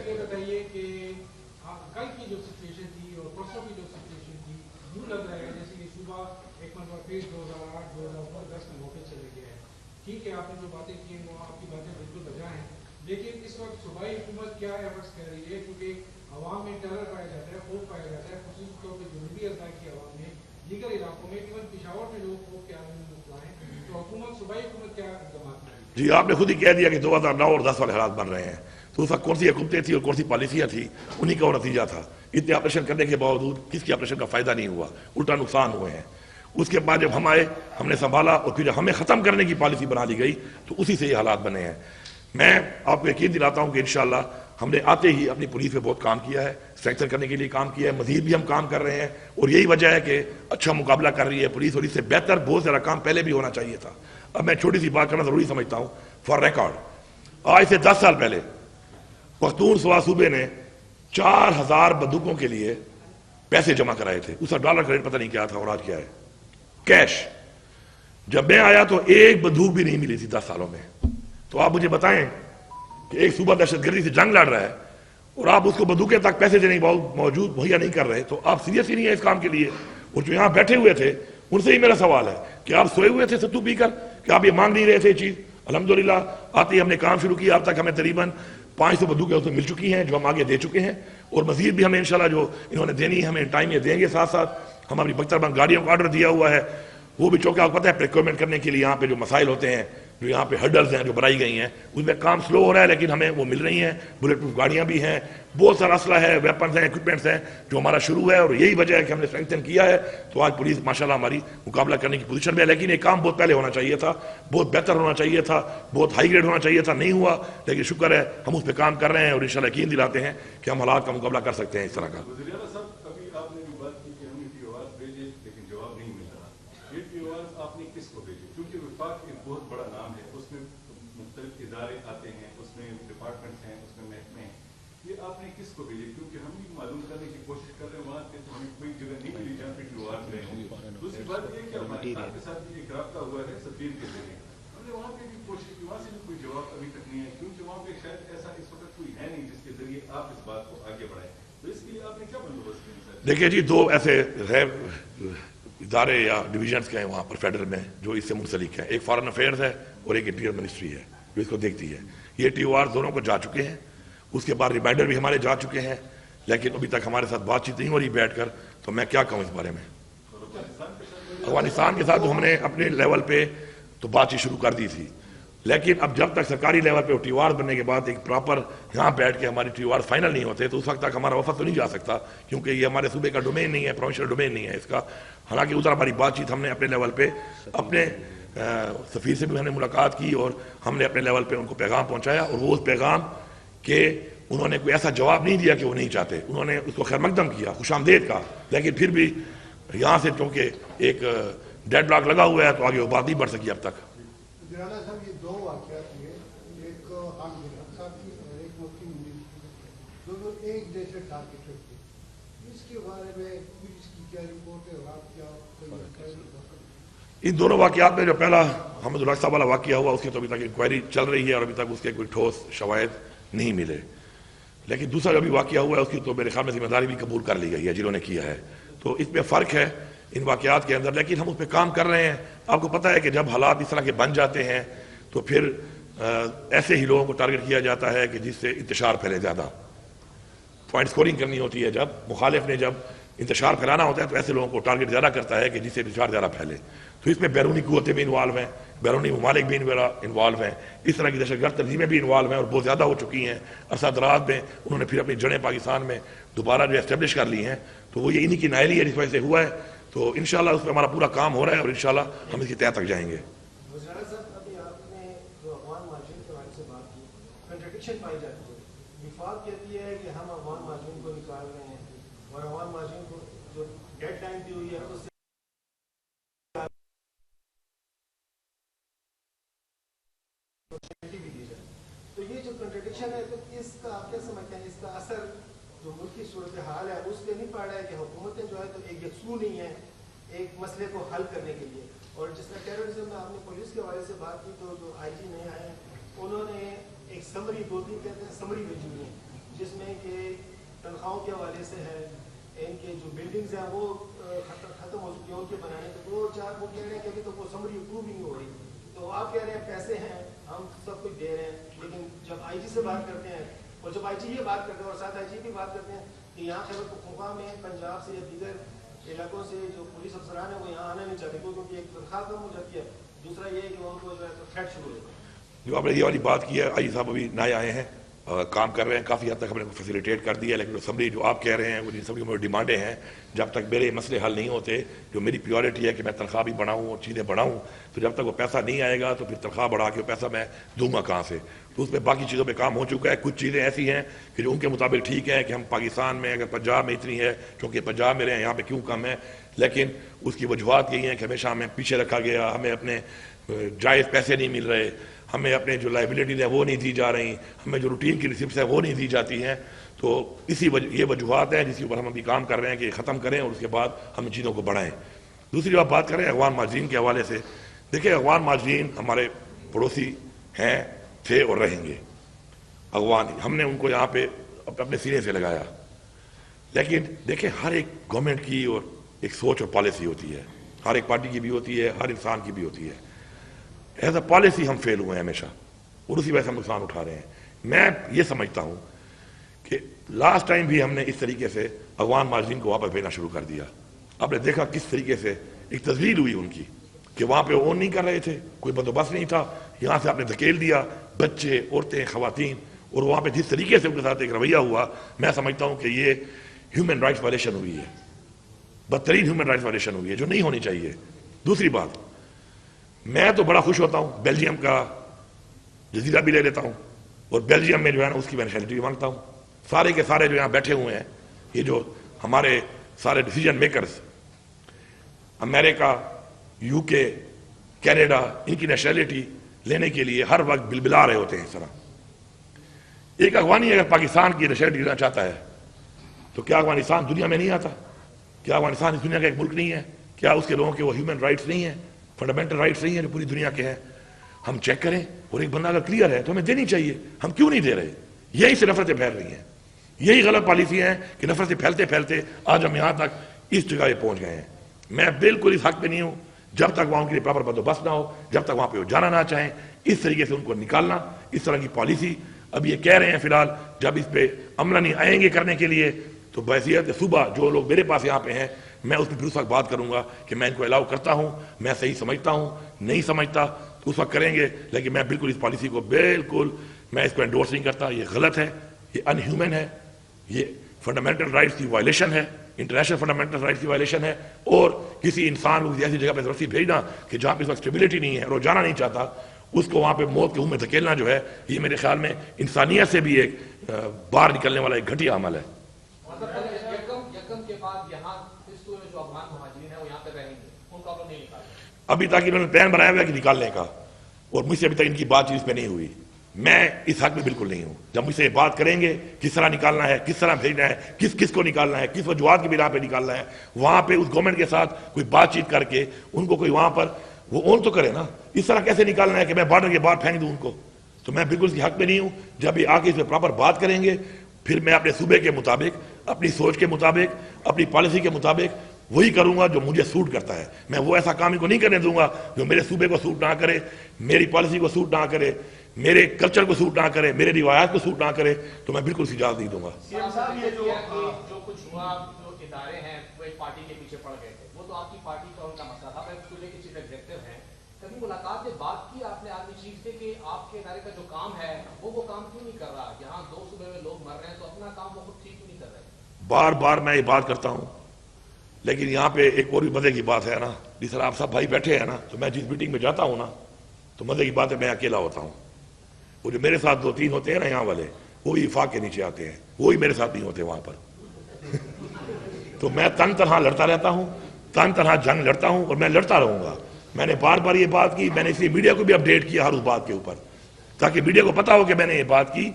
ٹھیک ہے, آپ نے جو باتیں کی ہیں وہ آپ کی باتیں بالکل بجا ہیں, لیکن اس وقت صوبائی حکومت کیا ایفرٹس کر رہی ہے؟ کیونکہ عوام میں ٹیرر پایا جاتا ہے, خوف پایا جاتا ہے, خصوصی طور پہ جنوبی اضلاع کی عوام میں, دیگر علاقوں میں, ایون پشاور میں لوگ خوف کے عالم میں مبتلا ہیں. تو حکومت, صوبائی حکومت کیا اقدامات کر رہی ہے؟ جی آپ نے خود ہی کہہ دیا کہ 2009 اور 10 والے حالات بن رہے ہیں. تو اس وقت کون سی حکومتیں تھیں اور کون سی پالیسیاں تھیں, انہی کا وہ نتیجہ تھا. اتنے آپریشن کرنے کے باوجود کس کی آپریشن کا فائدہ نہیں ہوا, الٹا نقصان ہوئے ہیں. اس کے بعد جب ہم آئے ہم نے سنبھالا اور پھر جب ہمیں ختم کرنے کی پالیسی بنا دی گئی تو اسی سے یہ حالات بنے ہیں. میں آپ کو یقین دلاتا ہوں کہ انشاءاللہ ہم نے آتے ہی اپنی پولیس پہ بہت کام کیا ہے, اسٹرکچر کرنے کے لیے کام کیا ہے, مزید بھی ہم کام کر رہے ہیں. اور یہی وجہ ہے کہ اچھا مقابلہ کر رہی ہے پولیس, اور اس سے بہتر بہت سارا کام پہلے بھی ہونا چاہیے تھا. اب میں چھوٹی سی بات کرنا ضروری سمجھتا ہوں. فار ریکارڈ, آج سے 10 سال پہلے پختونخوا صوبے نے 4000 بندوقوں کے لیے پیسے جمع کرائے تھے. اس کا ڈالر کا ریٹ پتہ نہیں کیا تھا اور آج کیا ہے, کیش. جب میں آیا تو ایک بندوق بھی نہیں ملی تھی 10 سالوں میں. تو آپ مجھے بتائیں کہ ایک صوبہ دہشت گردی سے جنگ لڑ رہا ہے اور آپ اس کو بندوقیں تک پیسے دینے کے موجود مہیا نہیں کر رہے, تو آپ سیریس ہی نہیں ہے اس کام کے لیے. اور جو یہاں بیٹھے ہوئے تھے ان سے ہی میرا سوال ہے کہ آپ سوئے ہوئے تھے ستو پی کر, کہ آپ یہ مانگ نہیں رہے تھے چیز؟ الحمدللہ آتے ہی ہم نے کام شروع کیا. اب تک ہمیں تقریباً 500 بندوقیں اس میں مل چکی ہیں جو ہم آگے دے چکے ہیں, اور مزید بھی ہمیں انشاءاللہ جو انہوں نے دینی ہے ہمیں ٹائم یہ دیں گے. ساتھ ساتھ ہم اپنی بختربند گاڑیوں کا آرڈر دیا ہوا ہے, وہ بھی چونکہ آپ کو پتہ ہے پریکیورمنٹ کرنے کے لیے یہاں پہ جو مسائل ہوتے ہیں, جو یہاں پہ ہرڈلز ہیں جو بنائی گئی ہیں, اس میں کام سلو ہو رہا ہے لیکن ہمیں وہ مل رہی ہیں. بلٹ پروف گاڑیاں بھی ہیں, بہت سارا اسلحہ ہے, ویپنز ہیں, اکوپمنٹس ہیں جو ہمارا شروع ہے, اور یہی وجہ ہے کہ ہم نے اسٹرینگتھن کیا ہے. تو آج پولیس ماشاءاللہ ہماری مقابلہ کرنے کی پوزیشن میں ہے. لیکن یہ کام بہت پہلے ہونا چاہیے تھا, بہت بہتر ہونا چاہیے تھا, بہت ہائی گریڈ ہونا چاہیے تھا, نہیں ہوا. لیکن شکر ہے ہم اس پہ کام کر رہے ہیں اور انشاءاللہ یقین دلاتے ہیں کہ ہم حالات کا مقابلہ کر سکتے ہیں اس طرح کا. بہت بڑا نام ہے, اس میں مختلف ادارے آتے ہیں, اس میں ڈپارٹمنٹس ہیں, اس میں محکمے ہیں. یہ آپ نے کس کو بھیجے؟ کیونکہ ہم بھی معلوم کرنے کی کوشش کر رہے ہیں وہاں پہ, تو ہمیں کوئی جگہ نہیں ملی جہاں پہ ٹیوار گئے ہوں. دوسری بات یہ کہ ہمارے کے ساتھ بھی ایک رابطہ ہوا ہے سفیر کے ذریعے, ہم نے وہاں پہ بھی کوشش کی, وہاں سے بھی کوئی جواب ابھی تک نہیں ہے, کیونکہ وہاں پہ شاید ایسا اس وقت کوئی ہے نہیں جس کے ذریعے آپ اس بات کو آگے بڑھائیں. تو اس لیے آپ نے کیا بندوبست کیا؟ دیکھیے جی, 2 ایسے ادارے یا ڈویژنس کے ہیں وہاں پر فیڈرل میں جو اس سے منسلک ہیں. ایک فارن افیئرز ہے اور ایک انٹیریئر منسٹری ہے جو اس کو دیکھتی ہے. یہ ٹیوار دونوں کو جا چکے ہیں, اس کے بعد ریمائنڈر بھی ہمارے جا چکے ہیں, لیکن ابھی تک ہمارے ساتھ بات چیت نہیں ہو رہی بیٹھ کر. تو میں کیا کہوں اس بارے میں. افغانستان کے ساتھ تو ہم نے اپنے لیول پہ تو بات چیت شروع کر دی تھی, لیکن اب جب تک سرکاری لیول پہ ٹیوار بننے کے بعد ایک پراپر یہاں بیٹھ کے ہماری ٹیوار فائنل نہیں ہوتے, تو اس وقت تک ہمارا وفد تو نہیں جا سکتا, کیونکہ یہ ہمارے صوبے کا ڈومین نہیں ہے, پروونشل ڈومین نہیں ہے اس کا. حالانکہ ادھر ہماری بات چیت ہم نے اپنے لیول پہ اپنے سفیر سے بھی ہم نے ملاقات کی اور ہم نے اپنے لیول پہ ان کو پیغام پہنچایا, اور وہ اس پیغام کہ انہوں نے کوئی ایسا جواب نہیں دیا کہ وہ نہیں چاہتے, انہوں نے اس کو خیر مقدم کیا, خوش آمدید کہا, لیکن پھر بھی یہاں سے چونکہ ایک ڈیڈ لاک لگا ہوا ہے تو آگے وہ بات نہیں بڑھ سکی اب تک. صاحب یہ 2 واقعات ہوئے, ایک خان گلاب صاحب کی اور ایک مفتی منیر کی, دونوں ایک جیسے ٹارگیٹڈ تھے. اس کے بارے میں پولیس کی کیا رپورٹ ہے اور آپ کیا ان دونوں واقعات میں جو پہلا حمد الحق صاحب والا واقعہ ہوا اس کی تو ابھی تک انکوائری چل رہی ہے اور ابھی تک اس کے کوئی ٹھوس شواہد نہیں ملے. لیکن دوسرا جو بھی واقعہ ہوا ہے اس کی تو میرے خیال میں ذمہ داری بھی قبول کر لی گئی ہے جنہوں نے کیا ہے. تو اس میں فرق ہے ان واقعات کے اندر, لیکن ہم اس پہ کام کر رہے ہیں. آپ کو پتہ ہے کہ جب حالات اس طرح کے بن جاتے ہیں تو پھر ایسے ہی لوگوں کو ٹارگٹ کیا جاتا ہے کہ جس سے انتشار پھیلے, زیادہ پوائنٹ سکورنگ کرنی ہوتی ہے. جب مخالف نے جب انتشار پھیلانا ہوتا ہے تو ایسے لوگوں کو ٹارگٹ زیادہ کرتا ہے کہ جس سے انتشار زیادہ پھیلے. تو اس میں بیرونی قوتیں بھی انوالو ہیں, بیرونی ممالک بھی انوالو ہیں, اس طرح کی دہشت گرد تنظیمیں بھی انوالو ہیں اور بہت زیادہ ہو چکی ہیں. عرصہ دراز میں انہوں نے پھر اپنی جڑیں پاکستان میں دوبارہ جو اسٹیبلش کر لی ہیں, تو وہ یہ انہی کی نائلی ہے جس وجہ سے ہوا ہے. تو انشاءاللہ اس پہ ہمارا پورا کام ہو رہا ہے اور انشاءاللہ ہم اس کی تہہ تک جائیں گے. وفاق کہتی ہے کہ ہم افغان مہاجرین کو نکال رہے ہیں اور افغان مہاجرین کو جو ڈیڈ لائن دی ہوئی ہے اس سے بھی دی جائے. تو یہ جو کنٹرڈکشن ہے تو اس کا آپ کیا سمجھتے ہیں, اس کا اثر جو ملک کی صورتحال ہے اس پہ نہیں پڑ رہا ہے کہ حکومتیں جو ہے تو ایک یکسو نہیں ہے ایک مسئلے کو حل کرنے کے لیے. اور جس طرح ٹیررزم میں آپ نے پولیس کے حوالے سے بات کی تو جو آئی جی نئے آئے ہیں انہوں نے ایک سمری 2-3 کہتے ہیں سمری بھیجی ہوئی ہے جس میں کہ تنخواہوں کے حوالے سے ہے, ان کے جو بلڈنگز ہیں وہ ختم ہو چکی ہیں ان کے بنانے کے, وہ کہہ رہے ہیں کہ ابھی تو وہ سمری اپروو نہیں ہو رہی. تو آپ کہہ رہے ہیں پیسے ہیں ہم سب کچھ دے رہے ہیں, لیکن جب آئی جی سے بات کرتے ہیں اور جب آئی جی یہ بات کرتے ہیں اور ساتھ آئی جی بھی بات کرتے ہیں کہ یہاں خیبر پختونخوا میں پنجاب سے یا دیگر علاقوں سے جو پولیس افسران ہیں وہ یہاں آنا نہیں چاہتے کیونکہ ایک تنخواہ کم ہو جاتی ہے, دوسرا یہ ہے کہ ان کو جو ہے تو تھریٹ شروع ہو جاتا ہے. جو آپ نے یہ والی بات کی ہے, آئی صاحب ابھی نئے آئے ہیں, کام کر رہے ہیں, کافی حد تک ہم نے فیسیلیٹیٹ کر دیا ہے, لیکن اسمبلی جو آپ کہہ رہے ہیں وہ اسمبلی میں ڈیمانڈیں ہیں, جب تک میرے مسئلے حل نہیں ہوتے, جو میری پیورٹی ہے کہ میں تنخواہ بھی بڑھاؤں اور چیزیں بڑھاؤں, تو جب تک وہ پیسہ نہیں آئے گا تو پھر تنخواہ بڑھا کے وہ پیسہ میں دوں گا کہاں سے. تو اس میں باقی چیزوں پہ کام ہو چکا ہے. کچھ چیزیں ایسی ہیں کہ جو ان کے مطابق ٹھیک ہیں کہ ہم پاکستان میں اگر پنجاب میں اتنی ہے کیونکہ پنجاب میں رہے ہیں یہاں پہ کیوں کم ہے, لیکن اس کی وجوہات یہی ہیں کہ ہمیشہ ہمیں پیچھے رکھا گیا, ہمیں اپنے جائز پیسے نہیں مل رہے, ہمیں اپنے جو لائبلٹیز ہیں وہ نہیں دی جا رہی, ہمیں جو روٹین کی ریسپٹس ہیں وہ نہیں دی جاتی ہیں. تو یہ وجوہات ہیں جس کے اوپر ہم ابھی کام کر رہے ہیں کہ ختم کریں اور اس کے بعد ہم ان چیزوں کو بڑھائیں. دوسری آپ بات کریں افغان مہاجرین کے حوالے سے, دیکھیں افغان مہاجرین ہمارے پڑوسی ہیں, تھے اور رہیں گے. افغان ہم نے ان کو یہاں پہ اپنے سینے سے لگایا, لیکن دیکھیں ہر ایک گورنمنٹ کی اور ایک سوچ اور پالیسی ہوتی ہے, ہر ایک پارٹی کی بھی ہوتی ہے, ہر انسان کی بھی ہوتی ہے. ایز اے پالیسی ہم فیل ہوئے ہیں ہمیشہ اور اسی وجہ سے ہم نقصان اٹھا رہے ہیں. میں یہ سمجھتا ہوں کہ لاسٹ ٹائم بھی ہم نے اس طریقے سے افغان مہاجرین کو واپس بھیجنا شروع کر دیا. آپ نے دیکھا کس طریقے سے ایک تزویر ہوئی ان کی کہ وہاں پہ اون نہیں کر رہے تھے, کوئی بندوبست نہیں تھا, یہاں سے آپ نے دھکیل دیا بچے, عورتیں, خواتین, اور وہاں پہ جس طریقے سے ان کے ساتھ ایک رویہ ہوا, میں سمجھتا ہوں کہ یہ ہیومن رائٹس وائلیشن ہوئی ہے, بدترین ہیومن رائٹس وائلیشن ہوئی ہے جو نہیں ہونی چاہیے. دوسری بات, میں تو بڑا خوش ہوتا ہوں بیلجیم کا جزیرہ بھی لے لیتا ہوں اور بیلجیم میں جو ہے نا اس کی میں نیشنلٹی بھی مانگتا ہوں. سارے کے سارے جو یہاں بیٹھے ہوئے ہیں, یہ جو ہمارے سارے ڈیسیجن میکرز, امریکہ, یو کے, کینیڈا, ان کی نیشنلٹی لینے کے لیے ہر وقت بلبلا رہے ہوتے ہیں. اس طرح ایک افغانی اگر پاکستان کی نیشنلٹی لینا چاہتا ہے تو کیا افغانستان دنیا میں نہیں آتا؟ کیا افغانستان اس دنیا کا ایک ملک نہیں ہے؟ کیا اس کے لوگوں کے وہ ہیومن رائٹس نہیں ہیں, فنڈامنٹل رائٹس نہیں ہیں جو پوری دنیا کے ہیں؟ ہم چیک کریں, اور ایک بندہ اگر کلیئر ہے تو ہمیں دینی چاہیے. ہم کیوں نہیں دے رہے؟ یہی سے نفرتیں پھیل رہی ہیں, یہی غلط پالیسی ہیں کہ نفرتیں پھیلتے پھیلتے آج ہم یہاں تک اس جگہ پہ پہنچ گئے ہیں. میں بالکل اس حق پہ نہیں ہوں جب تک وہاں ان کے لیے پراپر بندوبست نہ ہو, جب تک وہاں پہ وہ جانا نہ چاہیں, اس طریقے سے ان کو نکالنا, اس طرح کی پالیسی. اب یہ کہہ رہے ہیں فی الحال جب اس پہ عمل نہیں آئیں گے کرنے کے لیے تو بحیثیت صبح جو لوگ میرے پاس یہاں پہ ہیں میں اس میں پھر اس وقت بات کروں گا کہ میں ان کو الاؤ کرتا ہوں, میں صحیح سمجھتا ہوں, نہیں سمجھتا تو اس وقت کریں گے. لیکن میں بالکل اس پالیسی کو بالکل میں اس کو انڈورس نہیں کرتا. یہ غلط ہے, یہ ان ہیومن ہے, یہ فنڈامنٹل رائٹس کی وائلیشن ہے, انٹرنیشنل فنڈامنٹل رائٹس کی وائلیشن ہے. اور کسی انسان کو ایسی جگہ پہ ضرورت بھیجنا کہ جہاں پہ اس وقت اسٹیبلٹی نہیں ہے اور وہ جانا نہیں چاہتا, اس کو وہاں پہ موت کے منہ میں دھکیلنا جو ہے یہ میرے خیال میں انسانیت سے بھی ایک باہر نکلنے والا ایک گھٹیا عمل ہے. ابھی تک انہوں نے پلان بنایا ہوا ہے کہ نکالنے کا, اور مجھ سے ابھی تک ان کی بات چیت پہ نہیں ہوئی. میں اس حق میں بالکل نہیں ہوں. جب مجھ سے بات کریں گے کس طرح نکالنا ہے, کس طرح بھیجنا ہے, کس کس کو نکالنا ہے, کس وجوہات کی بنا پہ نکالنا ہے, وہاں پہ اس گورنمنٹ کے ساتھ کوئی بات چیت کر کے ان کو کوئی وہاں پر وہ اون تو کرے نا. اس طرح کیسے نکالنا ہے کہ میں بارڈر کے باہر پھینک دوں ان کو؟ تو میں بالکل اس کے حق میں نہیں ہوں. جب یہ آ کے اس میں پراپر بات کریں گے پھر میں اپنے صوبے کے مطابق, اپنی سوچ کے مطابق, اپنی پالیسی کے مطابق وہی کروں گا جو مجھے سوٹ کرتا ہے. میں وہ ایسا کام ان کو نہیں کرنے دوں گا جو میرے صوبے کو سوٹ نہ کرے, میری پالیسی کو سوٹ نہ کرے, میرے کلچر کو سوٹ نہ کرے, میرے روایات کو سوٹ نہ کرے, تو میں بالکل اجازت نہیں دوں گا. جو کچھ ہوا, جو ادارے ہیں پیچھے پڑ گئے تھے. وہ تو آپ کی پارٹی کا ان کا مسئلہ تھا. میں صوبے کے چیف ایگزیکٹو ہیں. کبھی ملاقات میں بات کی آپ نے آرمی چیف سے کہ آپ کے ادارے کا جو کام ہے وہ کام کیوں نہیں کر رہا؟ یہاں 2 صوبے میں لوگ مر رہے ہیں تو اپنا کام وہ خود ٹھیک کیوں نہیں کر رہے؟ بار بار میں یہ بات کرتا ہوں، لیکن یہاں پہ ایک اور بھی مزے کی بات ہے نا، جس طرح آپ سب بھائی بیٹھے ہیں نا، تو میں جس میٹنگ میں جاتا ہوں نا تو مزے کی بات ہے میں اکیلا ہوتا ہوں. وہ جو میرے ساتھ 2-3 ہوتے ہیں نا یہاں والے، وہی افاق کے نیچے آتے ہیں، وہی میرے ساتھ نہیں ہوتے وہاں پر. تو میں تن تنہا لڑتا رہتا ہوں، تن تنہا جنگ لڑتا ہوں، اور میں لڑتا رہوں گا. میں نے بار بار یہ بات کی، میں نے اسی میڈیا کو بھی اپڈیٹ کیا ہر اس بات کے اوپر، تاکہ میڈیا کو پتا ہو کہ میں نے یہ بات کی.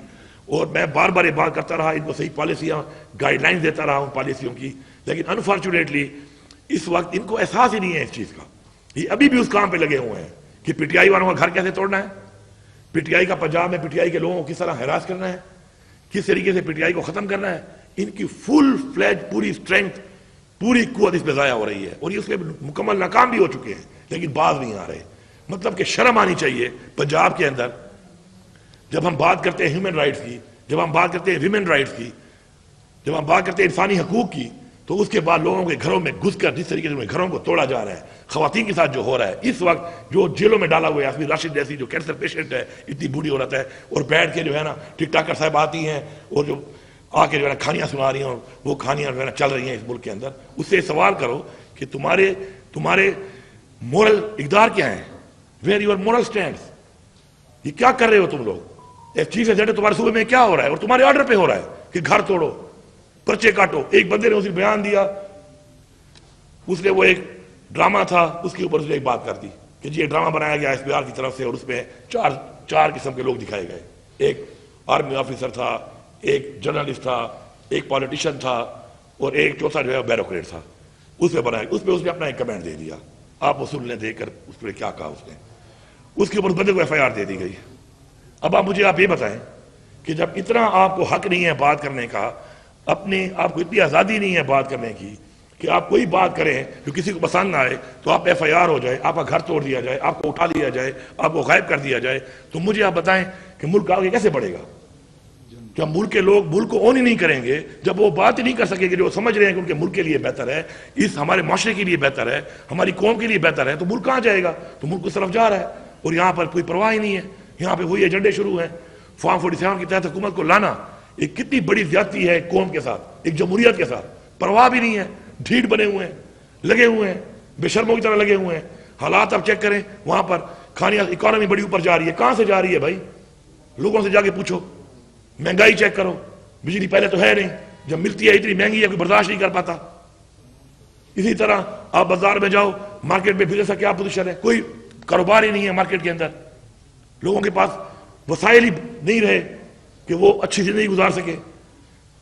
اور میں بار بار یہ بات کرتا رہا، ان کو صحیح پالیسیاں گائیڈ لائنز دیتا رہا ہوں پالیسیوں کی. لیکن انفارچونیٹلی اس وقت ان کو احساس ہی نہیں ہے اس چیز کا. یہ ابھی بھی اس کام پہ لگے ہوئے ہیں کہ پی ٹی آئی والوں کا گھر کیسے توڑنا ہے، پی ٹی آئی کا پنجاب میں پی ٹی آئی کے لوگوں کو کس طرح ہراس کرنا ہے، کس طریقے سے پی ٹی آئی کو ختم کرنا ہے. ان کی فل فلیج پوری اسٹرینتھ، پوری قوت اس پہ ضائع ہو رہی ہے، اور یہ اس میں مکمل ناکام بھی ہو چکے ہیں، لیکن باز نہیں آ رہے. مطلب کہ شرم آنی چاہیے پنجاب کے اندر. جب ہم بات کرتے ہیں ہیومن رائٹس کی، جب ہم بات کرتے ہیں ویمن رائٹس کی، جب ہم بات کرتے ہیں انسانی حقوق کی، تو اس کے بعد لوگوں کے گھروں میں گھس کر جس طریقے سے گھروں کو توڑا جا رہا ہے، خواتین کے ساتھ جو ہو رہا ہے اس وقت، جو جیلوں میں ڈالا ہوا ہے یاسمین راشد جیسی جو کینسر پیشنٹ ہے، اتنی بوڑھی عورت ہے، اور بیٹھ کے جو ہے نا ٹک ٹاکر صاحب آتی ہیں اور جو آ کے جو ہے نا کہانیاں سنا رہی ہیں، اور وہ کہانیاں جو ہے نا چل رہی ہیں اس ملک کے اندر. اس سے سوال کرو کہ تمہارے مورل اقدار کیا ہیں، ویئر یور مورل اسٹینڈس، یہ کیا کر رہے ہو تم لوگ. ایک چیف ایگزیکٹو تمہارے صوبے میں کیا ہو رہا ہے، اور تمہارے آرڈر پہ ہو رہا ہے کہ گھر توڑو، پرچے کاٹو. ایک بندے نے اسے بیان دیا، اس نے وہ ایک ڈرامہ تھا، اس کے اوپر اس نے ایک بات کر دی کہ جی یہ ڈرامہ بنایا گیا ایس پی آر کی طرف سے، اور اس میں چار قسم کے لوگ دکھائے گئے. ایک آرمی آفیسر تھا، ایک جرنلسٹ تھا، ایک پالیٹیشین تھا، اور ایک چوتھا جو ہے بیوروکریٹ تھا. اس پہ بنایا، اس پہ اس نے اپنا ایک کمنٹ دے دیا. آپ وصول نے دیکھ کر اس پہ کیا کہا اس نے، اس کے اوپر بندے کو ایف آئی آر دے دی گئی. اب مجھے آپ یہ بتائیں کہ جب اتنا آپ کو حق نہیں ہے بات کرنے کا، اپنے آپ کو اتنی آزادی نہیں ہے بات کرنے کی کہ آپ کوئی بات کریں جو کسی کو پسند نہ آئے تو آپ ایف آئی آر ہو جائے، آپ کا گھر توڑ دیا جائے، آپ کو اٹھا لیا جائے، آپ کو غائب کر دیا جائے، تو مجھے آپ بتائیں کہ ملک آگے کیسے بڑھے گا؟ جب ملک کے لوگ ملک کو اون ہی نہیں کریں گے، جب وہ بات ہی نہیں کر سکیں گے جو سمجھ رہے ہیں کہ ان کے ملک کے لیے بہتر ہے، اس ہمارے معاشرے کے لیے بہتر ہے، ہماری قوم کے لیے بہتر ہے، تو ملک کہاں جائے گا؟ تو ملک اس طرف جا رہا ہے، اور یہاں پر کوئی پرواہ ہی نہیں ہے. یہاں پہ وہی ایجنڈے شروع ہیں. فارم 47 کے تحت حکومت کو لانا ایک کتنی بڑی زیادتی ہے قوم کے ساتھ، ایک جمہوریت کے ساتھ. پرواہ بھی نہیں ہے، ڈھیٹ بنے ہوئے ہیں، لگے ہوئے ہیں، بے شرموں کی طرح لگے ہوئے ہیں. حالات اب چیک کریں، وہاں پر کھانیاں اکانومی بڑی اوپر جا رہی ہے. کہاں سے جا رہی ہے بھائی؟ لوگوں سے جا کے پوچھو. مہنگائی چیک کرو، بجلی پہلے تو ہے نہیں، جب ملتی ہے اتنی مہنگی ہے کوئی برداشت نہیں کر پاتا. اسی طرح آپ بازار میں جاؤ، مارکیٹ میں بزنس کا کیا پوزیشن ہے، کوئی کاروبار ہی نہیں ہے مارکیٹ کے اندر. لوگوں کے پاس وسائل ہی نہیں رہے کہ وہ اچھی زندگی گزار سکے.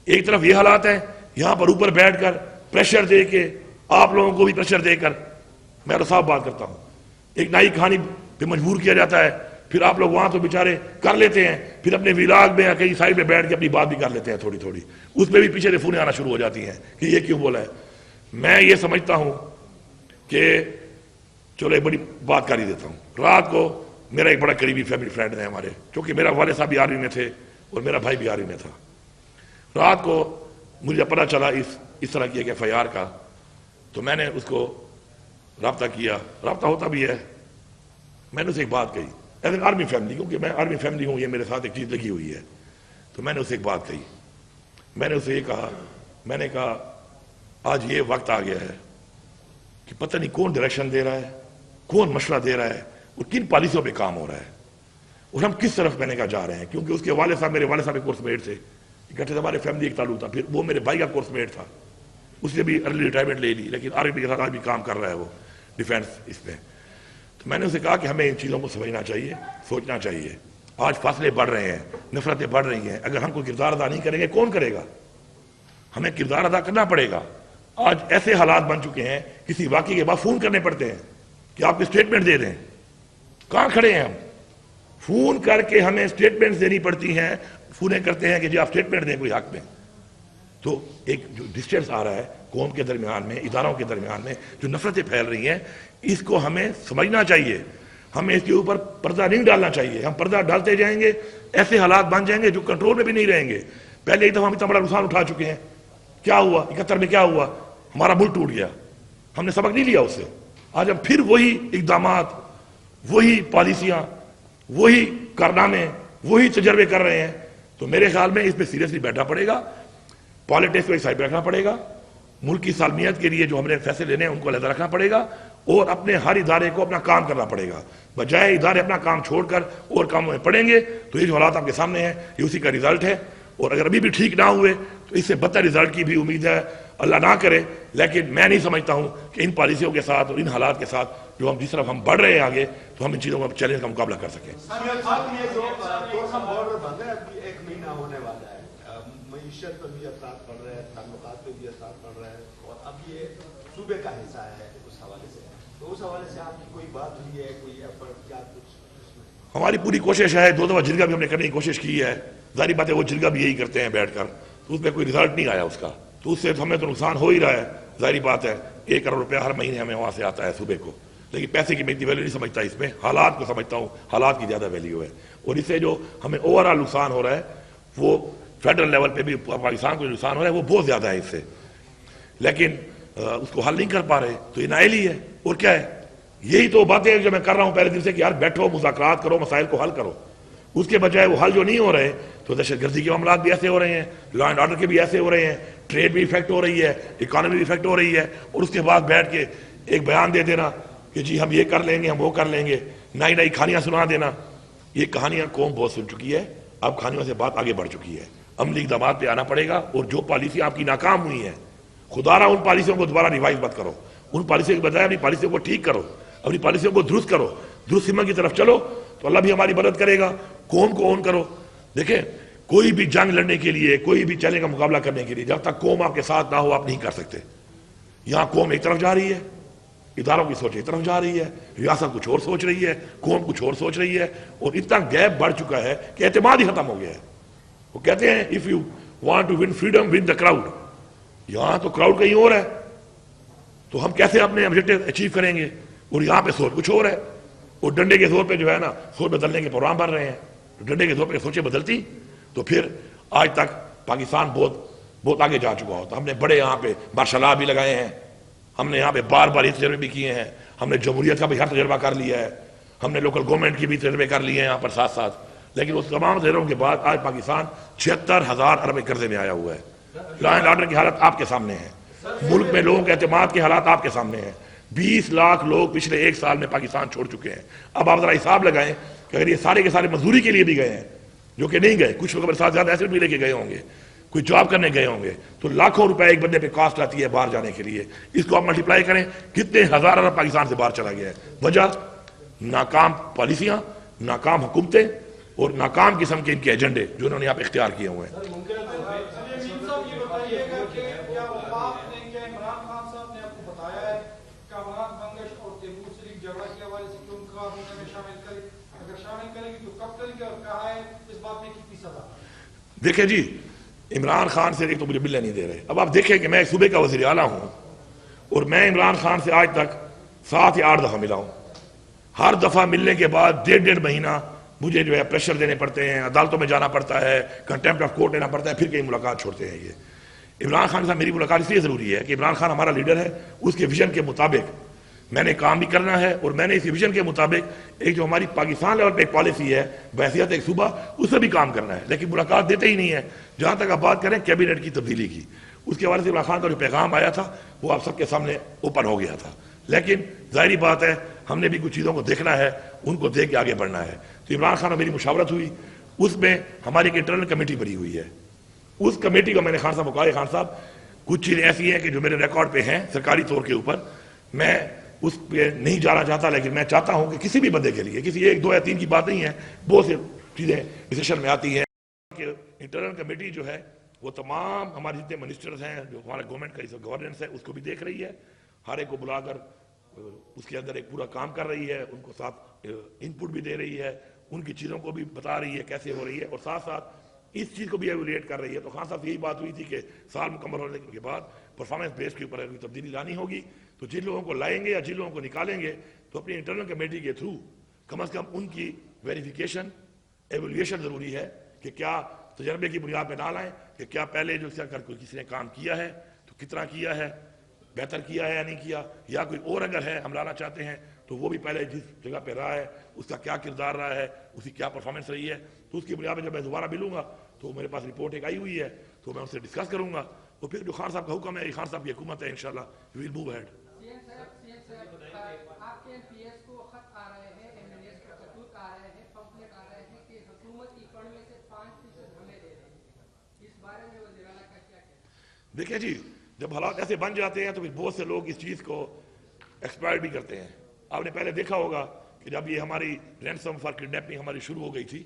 ایک طرف یہ حالات ہیں، یہاں پر اوپر بیٹھ کر پریشر دے کے آپ لوگوں کو بھی پریشر دے کر، میں تو صاف بات کرتا ہوں، ایک نئی کہانی پہ مجبور کیا جاتا ہے. پھر آپ لوگ وہاں تو بیچارے کر لیتے ہیں، پھر اپنے ولاگ میں یا کہیں سائڈ میں بیٹھ کے اپنی بات بھی کر لیتے ہیں تھوڑی تھوڑی، اس میں بھی پیچھے سے فونیں آنا شروع ہو جاتی ہیں کہ یہ کیوں بولا ہے. میں یہ سمجھتا ہوں کہ چلو ایک بڑی بات کر ہی دیتا ہوں. رات کو میرا ایک بڑا قریبی فیملی فرینڈ ہے ہمارے، کیونکہ میرا والد صاحب بھی آرمی میں تھے اور میرا بھائی بھی آرمی میں تھا. رات کو مجھے پتہ چلا اس طرح کی ایک ایف آئی آر کا، تو میں نے اس کو رابطہ کیا، رابطہ ہوتا بھی ہے. میں نے اسے ایک بات کہی ایز این آرمی فیملی، کیونکہ میں آرمی فیملی ہوں، یہ میرے ساتھ ایک چیز لگی ہوئی ہے. تو میں نے اسے ایک بات کہی، میں نے اسے یہ کہا، میں نے کہا آج یہ وقت آ گیا ہے کہ پتہ نہیں کون ڈائریکشن دے رہا ہے، کون مشورہ دے رہا ہے، اور کن پالیسیوں پہ کام ہو رہا ہے، اور ہم کس طرف میں نے کہا جا رہے ہیں. کیونکہ اس کے والد صاحب میرے والد صاحب ایک کورس میٹ تھے، اکٹھے سے ہمارے فیملی ایک تعلق تھا. پھر وہ میرے بھائی کا کورس میٹ تھا، اس نے بھی ارلی ریٹائرمنٹ لے لی، لیکن آرمی کے ساتھ آج بھی کام کر رہا ہے وہ ڈیفینس اس پہ. تو میں نے اسے کہا کہ ہمیں ان چیزوں کو سمجھنا چاہیے، سوچنا چاہیے. آج فاصلے بڑھ رہے ہیں، نفرتیں بڑھ رہی ہیں، اگر ہم کوئی کردار ادا نہیں کریں گے کون کرے گا؟ ہمیں کردار ادا کرنا پڑے گا. آج ایسے حالات بن چکے ہیں، کسی واقعے کے بعد فون کرنے پڑتے ہیں کہ آپ کو اسٹیٹمنٹ دے دیں. کہاں کھڑے ہیں ہم؟ فون کر کے ہمیں اسٹیٹمنٹ دینی پڑتی ہیں، فونیں کرتے ہیں کہ جی آپ اسٹیٹمنٹ دیں کوئی حق میں. تو ایک جو ڈسٹینس آ رہا ہے قوم کے درمیان میں، اداروں کے درمیان میں جو نفرتیں پھیل رہی ہیں، اس کو ہمیں سمجھنا چاہیے. ہمیں اس کے اوپر پردہ نہیں ڈالنا چاہیے. ہم پردہ ڈالتے جائیں گے، ایسے حالات بن جائیں گے جو کنٹرول میں بھی نہیں رہیں گے. پہلے ایک دفعہ ہم اتنا بڑا نقصان اٹھا چکے ہیں. کیا ہوا 71 میں؟ کیا ہوا؟ ہمارا ملک ٹوٹ گیا. ہم نے سبق نہیں لیا اس سے. آج ہم پھر وہی اقدامات, وہی پالیسیاں, وہی کارنامے, وہی تجربے کر رہے ہیں. تو میرے خیال میں اس پہ سیریسلی بیٹھنا پڑے گا, پالیٹکس کو ایک سائڈ پہ رکھنا پڑے گا, ملک کی سالمیت کے لیے جو ہم نے فیصلے لینے ہیں ان کو علیحدہ رکھنا پڑے گا, اور اپنے ہر ادارے کو اپنا کام کرنا پڑے گا. بجائے ادارے اپنا کام چھوڑ کر اور کاموں میں پڑیں گے تو یہ جو حالات آپ کے سامنے ہیں یہ اسی کا رزلٹ ہے. اور اگر ابھی بھی ٹھیک نہ ہوئے تو اس سے بدتر رزلٹ کی بھی امید ہے, اللہ نہ کرے. لیکن میں نہیں سمجھتا ہوں کہ ان پالیسیوں کے ساتھ اور ان حالات کے ساتھ جو ہم جس طرف ہم بڑھ رہے ہیں آگے, تو ہم ان چیزوں کا چیلنج کا مقابلہ کر سکیں. یہ جو بارڈر بند ہے ابھی 1 مہینہ ہونے والا ہے, معیشت پر بھی اثرات پڑ رہے ہیں, تعلقات پہ بھی اثرات پڑ رہے ہیں, اور اب یہ صوبے کا حصہ ہے اس حوالے سے. تو اس حوالے سے آپ کی کوئی بات ہوئی ہے, کوئی ایفرٹ, کیا کچھ؟ ہماری پوری کوشش ہے, 2 دفعہ جرگہ بھی ہم نے کرنے کی کوشش کی ہے. ظاہری بات ہے وہ جرگہ بھی یہی کرتے ہیں بیٹھ کر, تو اس میں کوئی رزلٹ نہیں آیا اس کا. تو اس سے ہمیں تو نقصان ہو ہی رہا ہے. ظاہری بات ہے 1 کروڑ روپیہ ہر مہینے ہمیں وہاں سے آتا ہے صوبے کو, لیکن پیسے کی میں اتنی ویلیو نہیں سمجھتا اس میں, حالات کو سمجھتا ہوں, حالات کی زیادہ ویلیو ہے. اور اس سے جو ہمیں اوور آل نقصان ہو رہا ہے وہ فیڈرل لیول پہ بھی پاکستان کو جو نقصان ہو رہا ہے وہ بہت زیادہ ہے اس سے, لیکن اس کو حل نہیں کر پا رہے. تو یہ نااہلی ہے. اور کیا ہے, یہی تو باتیں جو میں کر رہا ہوں پہلے دن سے کہ یار بیٹھو, مذاکرات کرو, مسائل کو حل کرو. اس کے بجائے وہ حل جو نہیں ہو رہے تو دہشت گردی کے معاملات بھی ایسے ہو رہے ہیں, لا اینڈ آرڈر کے بھی ایسے ہو رہے ہیں, ٹریڈ بھی افیکٹ ہو رہی ہے, اکانومی بھی افیکٹ ہو رہی ہے. اور اس کے بعد بیٹھ کے ایک بیان دے دینا کہ جی ہم یہ کر لیں گے, ہم وہ کر لیں گے, نئی نئی کہانیاں سنا دینا. یہ کہانیاں قوم بہت سن چکی ہے, اب کہانیوں سے بات آگے بڑھ چکی ہے. عملی اقدامات پہ آنا پڑے گا. اور جو پالیسی آپ کی ناکام ہوئی ہیں, خدا را ان پالیسیوں کو دوبارہ ریوائز مت کرو. ان پالیسیوں کے بجائے اپنی پالیسیوں کو ٹھیک کرو, اپنی پالیسیوں کو درست کرو, درست سمت کی طرف چلو, تو اللہ بھی ہماری مدد کرے گا. قوم کو اون کرو. دیکھیں کوئی بھی جنگ لڑنے کے لیے, کوئی بھی چیلنج کا مقابلہ کرنے کے لیے جب تک قوم آپ کے ساتھ نہ ہو آپ نہیں کر سکتے. یہاں قوم ایک طرف جا رہی ہے, اداروں کی سوچ ایک طرف جا رہی ہے, ریاست کچھ اور سوچ رہی ہے, قوم کچھ اور سوچ رہی ہے, اور اتنا گیپ بڑھ چکا ہے کہ اعتماد ہی ختم ہو گیا ہے. وہ کہتے ہیں if you want to win freedom win the crowd. یہاں تو کراؤڈ کہیں اور ہے, تو ہم کیسے اپنے آبجیکٹو اچیو کریں گے؟ اور یہاں پہ سوچ کچھ اور ہے. اور ڈنڈے کے زور پہ جو ہے نا سوچ بدلنے کے پروگرام بن رہے ہیں. ڈنڈے کے زور پہ سوچیں بدلتی تو پھر آج تک پاکستان بہت آگے جا چکا ہوتا. ہم نے بڑے یہاں پہ مارشل لا بھی لگائے ہیں, ہم نے یہاں پہ بار بار یہ تجربے بھی کیے ہیں, ہم نے جمہوریت کا بھی ہر تجربہ کر لیا ہے, ہم نے لوکل گورنمنٹ کی بھی تجربے کر لیے ہیں یہاں پر ساتھ ساتھ. لیکن اس تمام تجربوں کے بعد آج پاکستان 76,000 ارب قرضے میں آیا ہوا ہے. لا اینڈ آرڈر کی حالت آپ کے سامنے ہے, ملک میں لوگوں کے اعتماد کے حالات آپ کے سامنے ہیں. 20 لاکھ لوگ پچھلے 1 سال میں پاکستان چھوڑ چکے ہیں. اب آپ ذرا حساب لگائیں کہ اگر یہ سارے کے سارے مزدوری کے لیے بھی گئے ہیں, جو کہ نہیں گئے, کچھ لوگ ہمارے ساتھ زیادہ ایسے بھی لے کے گئے ہوں گے, کوئی جاب کرنے گئے ہوں گے, تو لاکھوں روپے ایک بندے پہ کاسٹ آتی ہے باہر جانے کے لیے. اس کو آپ ملٹیپلائی کریں کتنے ہزار ارب پاکستان سے باہر چلا گیا ہے. وجہ ناکام پالیسیاں, ناکام حکومتیں اور ناکام قسم کے ان کے ایجنڈے جو انہوں نے آپ اختیار کیے ہوئے ہیں. دیکھیں جی, عمران خان سے ایک تو مجھے ملنے نہیں دے رہے. اب آپ دیکھیں کہ میں ایک صوبے کا وزیر اعلیٰ ہوں اور میں عمران خان سے آج تک 7 یا 8 دفعہ ملا ہوں. ہر دفعہ ملنے کے بعد 1.5 مہینہ مجھے جو ہے پریشر دینے پڑتے ہیں, عدالتوں میں جانا پڑتا ہے, کنٹیمپٹ آف کورٹ لینا پڑتا ہے, پھر کہیں ملاقات چھوڑتے ہیں. یہ عمران خان کے ساتھ میری ملاقات اس لیے ضروری ہے کہ عمران خان ہمارا لیڈر ہے, اس کے ویژن کے مطابق میں نے کام بھی کرنا ہے, اور میں نے اس ویژن کے مطابق ایک جو ہماری پاکستان لیول پہ ایک پالیسی ہے بحیثیت ایک صوبہ, اس سے بھی کام کرنا ہے. لیکن ملاقات دیتے ہی نہیں ہے. جہاں تک آپ بات کریں کیبنٹ کی تبدیلی کی, اس کے حوالے سے عمران خان کا جو پیغام آیا تھا وہ آپ سب کے سامنے اوپن ہو گیا تھا. لیکن ظاہری بات ہے ہم نے بھی کچھ چیزوں کو دیکھنا ہے, ان کو دیکھ کے آگے بڑھنا ہے. تو عمران خان اور میری مشاورت ہوئی, اس میں ہماری ایک انٹرنل کمیٹی بنی ہوئی ہے. اس کمیٹی کو میں نے خان صاحب کو کہا, خان صاحب کچھ چیزیں ایسی ہیں کہ جو میرے ریکارڈ پہ ہیں سرکاری طور کے اوپر, میں اس پہ نہیں جانا چاہتا, لیکن میں چاہتا ہوں کہ کسی بھی بندے کے لیے, کسی 1 2 یا 3 کی بات نہیں ہے, بہت سی چیزیں ڈسیشن میں آتی ہیں کہ انٹرنل کمیٹی جو ہے وہ تمام ہمارے جتنے منسٹرز ہیں, جو ہمارا گورنمنٹ کا گورننس ہے, اس کو بھی دیکھ رہی ہے. ہر ایک کو بلا کر اس کے اندر ایک پورا کام کر رہی ہے, ان کو ساتھ ان پٹ بھی دے رہی ہے, ان کی چیزوں کو بھی بتا رہی ہے کیسے ہو رہی ہے, اور ساتھ ساتھ اس چیز کو بھی ایویلیٹ کر رہی ہے. تو خان صاحب سے یہی بات ہوئی تھی کہ سال مکمل ہونے کے بعد پرفارمنس بیس کے اوپر کوئی تبدیلی لانی ہوگی, تو جن لوگوں کو لائیں گے یا جن لوگوں کو نکالیں گے تو اپنی انٹرنل کمیٹی کے تھرو کم از کم ان کی ویریفیکیشن ایویلویشن ضروری ہے کہ کیا تجربے کی بنیاد پہ نہ لائیں, کہ کیا پہلے جو کسی نے کام کیا ہے تو کتنا کیا ہے, بہتر کیا ہے یا نہیں کیا, یا کوئی اور اگر ہے ہم لانا چاہتے ہیں تو وہ بھی پہلے جس جگہ پہ رہا ہے اس کا کیا کردار رہا ہے, اس کی کیا پرفارمنس رہی ہے, تو اس کی بنیاد پہ جب میں دوبارہ ملوں گا تو میرے پاس رپورٹ ایک آئی ہوئی ہے تو میں ان سے ڈسکس کروں گا. اور پھر جو خان صاحب کا حکم ہے, خان صاحب کی حکومت ہے, انشاءاللہ وی ول موو ہیڈ. آپ کے ایم پی ایس کو خط آ رہے ہیں, ایم این ایس کا خطوط آ رہے ہیں, پمفلٹ آ رہے ہیں کہ حکومت کی فنڈ میں سے 5% ہمیں دے رہے ہیں, اس بارے میں وزیر اعلیٰ کا کیا کہنا ہے؟ دیکھیں جی, جب حالات ایسے بن جاتے ہیں تو پھر بہت سے لوگ اس چیز کو ایکسپائر بھی کرتے ہیں. آپ نے پہلے دیکھا ہوگا کہ جب یہ ہماری رینسم فار کڈنیپنگ ہماری شروع ہو گئی تھی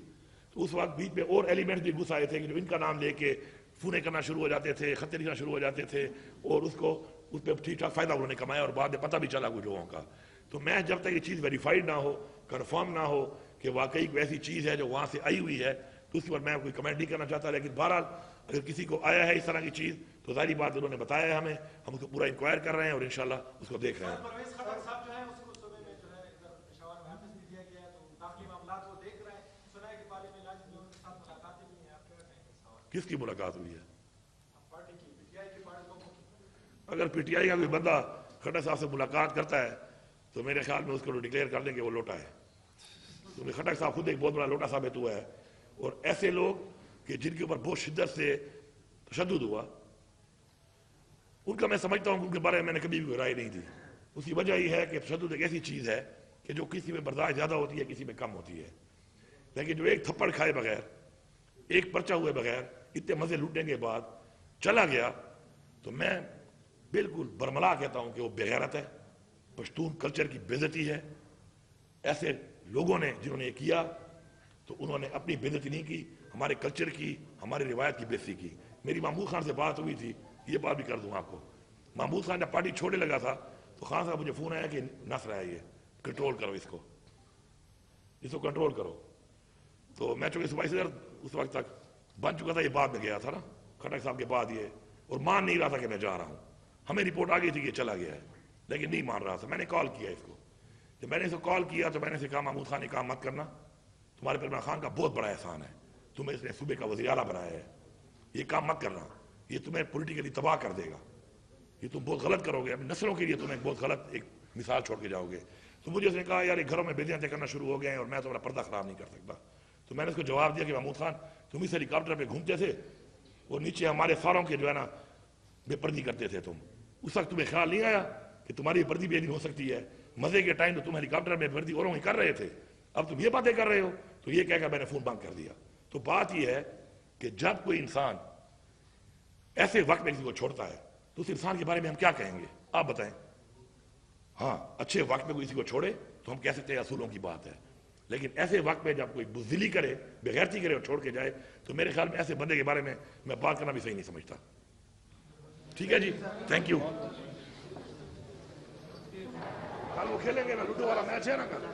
تو اس وقت بیچ میں اور ایلیمنٹس بھی گھس آئے تھے کہ جو ان کا نام لے کے فونے کرنا شروع ہو جاتے تھے, خطے لکھنا شروع ہو جاتے تھے, اور اس پہ ٹھیک ٹھاک فائدہ انہوں نے کمایا, اور بعد میں پتہ بھی چلا کچھ لوگوں کا. تو میں جب تک یہ چیز ویریفائڈ نہ ہو, کنفرم نہ ہو کہ واقعی کوئی ایسی چیز ہے جو وہاں سے آئی ہوئی ہے, تو اس پر میں کوئی کمنٹ نہیں کرنا چاہتا. لیکن بہرحال اگر کسی کو آیا ہے اس طرح کی چیز تو ظاہری بات انہوں نے بتایا ہے ہمیں, ہم اس کو پورا انکوائر کر رہے ہیں اور انشاءاللہ اس کو دیکھ رہے ہیں. کس کی ملاقات ہوئی ہے؟ اگر پی ٹی آئی کا کوئی بندہ کھٹر صاحب سے ملاقات کرتا ہے تو میرے خیال میں اس کو ڈکلیئر کر دیں کہ وہ لوٹا ہے, کیونکہ کھٹر صاحب خود ایک بہت بڑا لوٹا ثابت ہوا ہے. اور ایسے لوگ کہ جن کے اوپر بہت شدت سے تشدد ہوا, ان کا میں سمجھتا ہوں کہ ان کے بارے میں نے کبھی بھی رائے نہیں دی. اس کی وجہ یہ ہے کہ تشدد ایک ایسی چیز ہے کہ جو کسی میں برداشت زیادہ ہوتی ہے, کسی میں کم ہوتی ہے. لیکن جو ایک تھپڑ کھائے بغیر, ایک پرچہ ہوئے بغیر, اتنے مزے لوٹنے کے بعد چلا گیا, تو میں بالکل برملا کہتا ہوں کہ وہ بے غیرت ہے, پشتون کلچر کی بے عزتی ہے. ایسے لوگوں نے جنہوں نے یہ کیا تو انہوں نے اپنی بے عزتی نہیں کی, ہمارے کلچر کی, ہماری روایت کی بے عزتی کی. میری محمود خان سے بات ہوئی تھی, یہ بات بھی کر دوں آپ کو. محمود خان جب پارٹی چھوڑنے لگا تھا تو خان صاحب مجھے فون آیا کہ نس رہا ہے, یہ کنٹرول کرو, اس کو کنٹرول کرو. تو میں چونکہ صوبائی صدر اس وقت تک بن چکا تھا, یہ بعد میں گیا تھا نا کھٹر صاحب کے بعد یہ, اور مان نہیں رہا تھا کہ میں جا رہا ہوں. ہمیں رپورٹ آ گئی تھی کہ چلا گیا ہے, لیکن نہیں مان رہا تھا. میں نے کال کیا اس کو, جب میں نے اس کو کال کیا تو میں نے اسے کہا محمود خان یہ کام مت کرنا, تمہارے پر عمران خان کا بہت بڑا احسان ہے, تمہیں اس نے صوبے کا وزیر اعلیٰ بنایا ہے, یہ کام مت کرنا, یہ تمہیں پولیٹیکلی تباہ کر دے گا, یہ تم بہت غلط کرو گے, نسلوں کے لیے تمہیں بہت غلط ایک مثال چھوڑ کے جاؤ گے. تو مجھے اس نے کہا یار یہ گھروں میں بیدیاں کرنا شروع ہو گئے ہیں اور میں تمہارا پردہ خراب نہیں کر سکتا. تو میں نے اس کو جواب دیا کہ محمود خان تم اس ہیلی کاپٹر پہ گھومتے تھے اور نیچے ہمارے ساروں کے جو ہے نا بے پردی کرتے تھے تم, اس وقت تمہیں خیال نہیں آیا کہ تمہاری پردی بے نہیں ہو سکتی ہے. مزے کے ٹائم تو تم ہیلی کاپٹر میں پردی اوروں ہی کر رہے تھے, اب تم یہ باتیں کر رہے ہو. تو یہ کہہ کر میں نے فون بند کر دیا. تو بات یہ ہے کہ جب کوئی انسان ایسے وقت میں کسی کو چھوڑتا ہے تو اس انسان کے بارے میں ہم کیا کہیں گے, آپ بتائیں. ہاں اچھے وقت میں کوئی کسی کو چھوڑے تو ہم کہہ سکتے ہیں اصولوں کی بات ہے, لیکن ایسے وقت میں جب کوئی بزدلی کرے, بغیرتی کرے اور چھوڑ کے جائے, تو میرے خیال میں ایسے بندے کے بارے میں بات کرنا بھی صحیح نہیں سمجھتا. ٹھیک ہے جی, تھینک یو. کل وہ کھیلیں گے نا, لوڈو والا میچ ہے نا کل.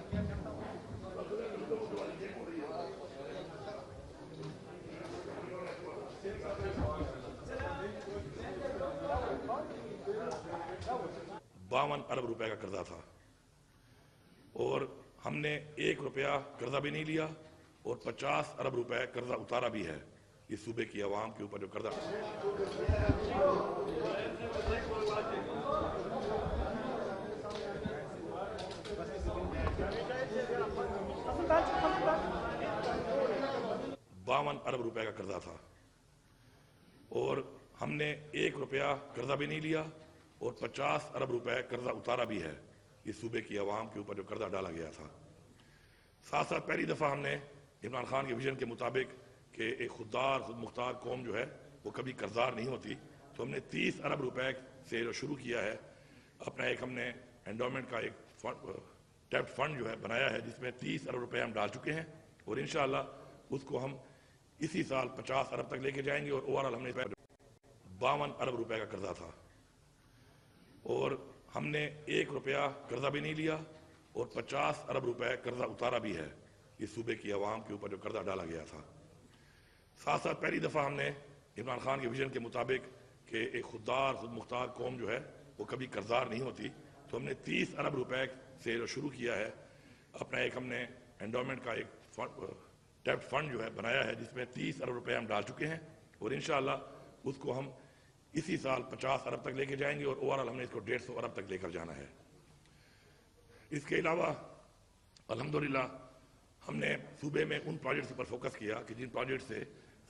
$52 ارب کا قرضہ تھا, اور ہم نے 1 روپیہ قرضہ بھی نہیں لیا, اور 50 ارب روپے قرضہ اتارا بھی ہے. اس صوبے کی عوام کے اوپر جو قرضہ $52 ارب کا قرضہ تھا, اور ہم نے 1 روپیہ قرضہ بھی نہیں لیا, اور 50 ارب روپے قرضہ اتارا بھی ہے. اس صوبے کی عوام کے اوپر جو قرضہ ڈالا گیا تھا. ساتھ ساتھ پہلی دفعہ ہم نے عمران خان کے ویژن کے مطابق کہ ایک خوددار خود مختار قوم جو ہے وہ کبھی قرضدار نہیں ہوتی, تو ہم نے 30 ارب روپے سے جو شروع کیا ہے اپنا ایک, ہم نے انڈومنٹ کا ایک ٹیپڈ فنڈ جو ہے بنایا ہے, جس میں 30 ارب روپے ہم ڈال چکے ہیں, اور انشاءاللہ اس کو ہم اسی سال 50 ارب تک لے کے جائیں گے. اور اوورآل ہم نے 52 ارب روپے کا قرضہ تھا, اور ہم نے 1 روپیہ قرضہ بھی نہیں لیا, اور 50 ارب روپے قرضہ اتارا بھی ہے. اس صوبے کی عوام کے اوپر جو قرضہ ڈالا گیا تھا. ساتھ ساتھ پہلی دفعہ ہم نے عمران خان کے ویژن کے مطابق کہ ایک خوددار خود مختار قوم جو ہے وہ کبھی قرضدار نہیں ہوتی, تو ہم نے 30 ارب روپے سے جو شروع کیا ہے اپنا ایک, ہم نے انڈومنٹ کا ایک ٹیپڈ فنڈ جو ہے بنایا ہے, جس میں 30 ارب روپے ہم ڈال چکے ہیں, اور انشاءاللہ اس کو ہم اسی سال 50 ارب تک لے کے جائیں گے اور اوورآل ہم نے اس کو 150 ارب تک لے کر جانا ہے۔ اس کے علاوہ الحمدللہ ہم نے صوبے میں ان پروجیکٹس پر فوکس کیا کہ جن پروجیکٹ سے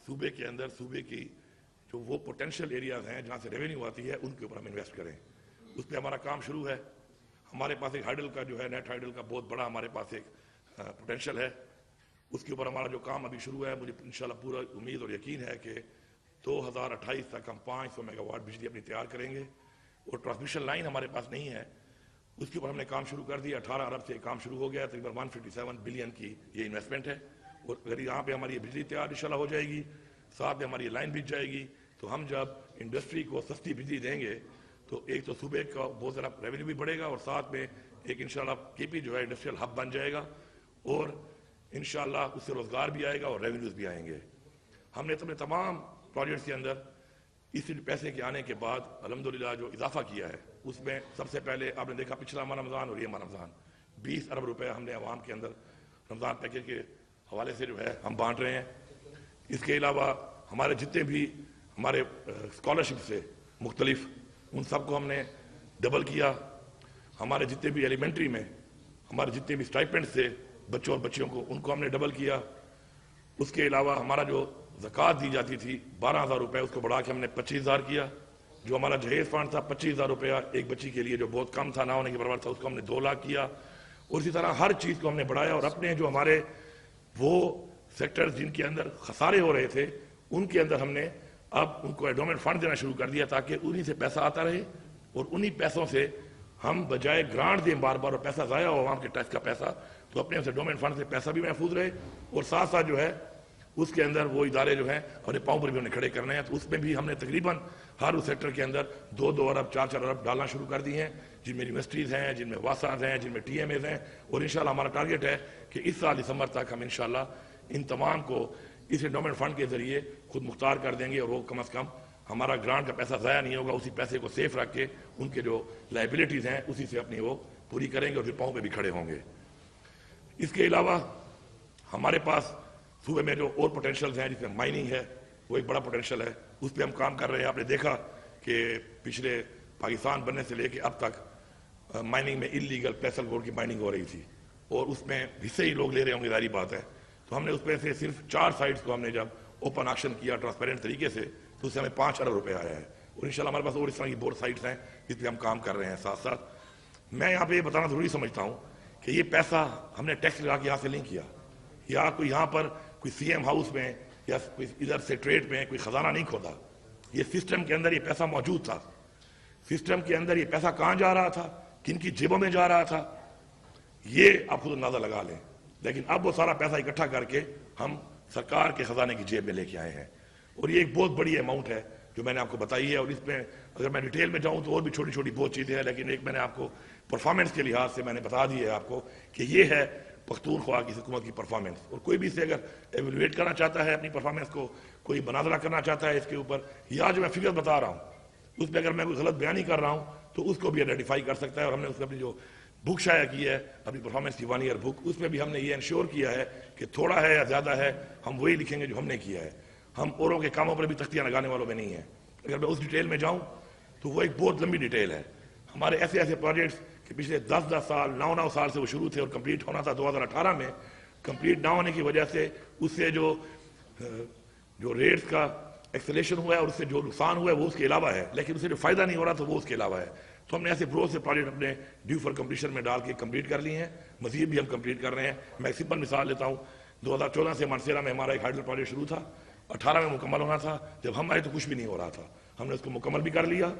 صوبے کے اندر صوبے کی جو وہ پوٹینشیل ایریاز ہیں جہاں سے ریونیو آتی ہے ان کے اوپر ہم انویسٹ کریں۔ اس پہ ہمارا کام شروع ہے۔ ہمارے پاس ایک ہائیڈل کا جو ہے نیٹ ہائیڈل کا بہت بڑا ہمارے پاس ایک پوٹینشیل ہے، اس کے اوپر ہمارا جو کام ابھی شروع ہے۔ مجھے انشاءاللہ پورا امید اور یقین ہے کہ 2028 تک ہم 500 میگا واٹ بجلی اپنی تیار کریں گے، اور ٹرانسمیشن لائن ہمارے پاس نہیں ہے، اس کے اوپر ہم نے کام شروع کر دیا۔ 18 ارب سے کام شروع ہو گیا، تقریباً 157 بلین کی یہ انویسٹمنٹ ہے، اور اگر یہاں پہ ہماری بجلی تیار انشاءاللہ ہو جائے گی، ساتھ میں ہماری لائن بچ جائے گی، تو ہم جب انڈسٹری کو سستی بجلی دیں گے تو ایک تو صوبے کا بہت سارا ریونیو بھی بڑھے گا، اور ساتھ میں ایک انشاءاللہ کے پی جو ہے انڈسٹریل ہب بن جائے گا، اور انشاءاللہ اس سے روزگار بھی آئے گا اور ریونیوز بھی آئیں گے۔ ہم نے اپنے تمام پروجیکٹس کے اندر اس پیسے کے آنے کے بعد الحمدللہ جو اضافہ کیا ہے، اس میں سب سے پہلے آپ نے دیکھا پچھلا ماہ رمضان اور یہ ماہ رمضان 20 ارب روپے ہم نے عوام کے اندر رمضان پیکیج کے حوالے سے جو ہے ہم بانٹ رہے ہیں۔ اس کے علاوہ ہمارے جتنے بھی ہمارے اسکالرشپ سے مختلف ان سب کو ہم نے ڈبل کیا۔ ہمارے جتنے بھی ایلیمنٹری میں ہمارے جتنے بھی اسٹائپنڈ سے بچوں اور بچیوں کو ان کو ہم نے ڈبل کیا۔ اس کے علاوہ ہمارا جو زکوٰۃ دی جاتی تھی 12,000 روپے، اس کو بڑھا کے ہم نے 25,000 کیا۔ جو ہمارا جہیز فنڈ تھا 25,000 روپیہ ایک بچی کے لیے جو بہت کم تھا، نہ ہونے کے برابر تھا، اس کو ہم نے 2 لاکھ کیا۔ اور اسی طرح ہر چیز کو ہم نے بڑھایا، اور اپنے جو ہمارے وہ سیکٹرز جن کے اندر خسارے ہو رہے تھے ان کے اندر ہم نے اب ان کو ایڈومنٹ فنڈ دینا شروع کر دیا، تاکہ انہی سے پیسہ آتا رہے، اور انہی پیسوں سے ہم بجائے گرانٹ دیں بار بار اور پیسہ ضائع ہو عوام کے ٹیکس کا پیسہ، تو اپنے سے ایڈومنٹ فنڈ سے پیسہ بھی محفوظ رہے، اور ساتھ ساتھ جو ہے اس کے اندر وہ ادارے جو ہیں اپنے پاؤں پر بھی انہیں کھڑے کرنے ہیں۔ تو اس میں بھی ہم نے تقریباً ہر اس سیکٹر کے اندر 2 ارب 4 ارب ڈالنا شروع کر دی ہیں، جن میں یونیورسٹیز ہیں، جن میں واسات ہیں، جن میں ٹی ایم ایز ہیں، اور انشاءاللہ ہمارا ٹارگیٹ ہے کہ اس سال دسمبر تک ہم انشاءاللہ ان تمام کو اس انڈومنٹ فنڈ کے ذریعے خود مختار کر دیں گے، اور وہ کم از کم ہمارا گرانٹ کا پیسہ ضائع نہیں ہوگا، اسی پیسے کو سیف رکھ کے ان کے جو لائبلٹیز ہیں اسی سے اپنی وہ پوری کریں گے، اور پھر پاؤں پہ بھی کھڑے ہوں گے۔ اس کے علاوہ ہمارے پاس صوبے میں جو اور پوٹینشیلز ہیں، جس میں مائننگ ہے وہ ایک بڑا پوٹینشیل ہے، اس پہ ہم کام کر رہے ہیں۔ آپ نے دیکھا کہ پچھلے پاکستان بننے سے لے کے اب تک مائننگ میں انلیگل پیسل گولڈ کی مائننگ ہو رہی تھی، اور اس میں حصے ہی لوگ لے رہے ہوں گے، ظاہری بات ہے۔ تو ہم نے اس میں سے صرف 4 سائٹس کو ہم نے جب اوپن آکشن کیا ٹرانسپیرنٹ طریقے سے، تو اس سے ہمیں 5 ارب روپے آیا ہے، اور انشاءاللہ ہمارے پاس اور اس طرح کی بہت سائٹس ہیں جس پہ ہم کام کر رہے ہیں۔ ساتھ ساتھ میں یہاں پہ یہ بتانا ضروری سمجھتا ہوں کہ یہ پیسہ ہم نے ٹیکس لگا کے حاصل نہیں کیا، یا کوئی یہاں پر کوئی سی ایم ہاؤس میں یا کوئی ادھر سے ٹریڈ میں کوئی خزانہ نہیں کھودا۔ یہ سسٹم کے اندر یہ پیسہ موجود تھا۔ سسٹم کے اندر یہ پیسہ کہاں جا رہا تھا، کن کی جیبوں میں جا رہا تھا، یہ آپ خود اندازہ لگا لیں۔ لیکن اب وہ سارا پیسہ اکٹھا کر کے ہم سرکار کے خزانے کی جیب میں لے کے آئے ہیں، اور یہ ایک بہت بڑی اماؤنٹ ہے جو میں نے آپ کو بتائی ہے۔ اور اس میں اگر میں ڈیٹیل میں جاؤں تو اور بھی چھوٹی چھوٹی بہت چیزیں ہیں، لیکن ایک میں نے آپ کو پرفارمنس کے لحاظ سے میں نے بتا دی ہے آپ کو کہ یہ ہے پختونخوا کی حکومت کی پرفارمنس۔ اور کوئی بھی اسے اگر ایویلویٹ کرنا چاہتا ہے اپنی پرفارمنس کو، کوئی مناظرہ کرنا چاہتا ہے اس کے اوپر، یا جو میں فگر بتا رہا ہوں اس پہ اگر میں کوئی غلط بیانی کر رہا ہوں تو اس کو بھی آئیڈینٹیفائی کر سکتا ہے۔ اور ہم نے اس میں اپنی جو بک شائع کی ہے اپنی پرفارمنس کی 1 ایئر بک، اس میں بھی ہم نے یہ انشور کیا ہے کہ تھوڑا ہے یا زیادہ ہے ہم وہی لکھیں گے جو ہم نے کیا ہے، ہم اوروں کے کاموں پر بھی تختیاں لگانے والوں میں نہیں ہیں۔ اگر میں اس ڈیٹیل میں جاؤں تو وہ ایک بہت لمبی ڈیٹیل ہے۔ ہمارے ایسے ایسے پروجیکٹس کہ پچھلے 10 سال 9 سال سے وہ شروع تھے اور کمپلیٹ ہونا تھا 2018 میں، کمپلیٹ نہ ہونے کی وجہ سے اس سے جو ریٹس کا ایکسلیشن ہوا ہے اور اس سے جو نقصان ہوا ہے وہ اس کے علاوہ ہے، لیکن اس سے جو فائدہ نہیں ہو رہا تو وہ اس کے علاوہ ہے۔ تو ہم نے ایسے بہت سے پروجیکٹ اپنے ڈیو فار کمپلیشن میں ڈال کے کمپلیٹ کر لیے ہیں، مزید بھی ہم کمپلیٹ کر رہے ہیں۔ میں ایک سمپل مثال لیتا ہوں، 2014 سے مانسیرا میں ہمارا ایک ہائیڈل پروجیکٹ شروع تھا، 18 میں مکمل ہونا تھا، جب ہم آئے تو کچھ بھی نہیں ہو رہا تھا، ہم نے اس کو مکمل بھی کر لیا،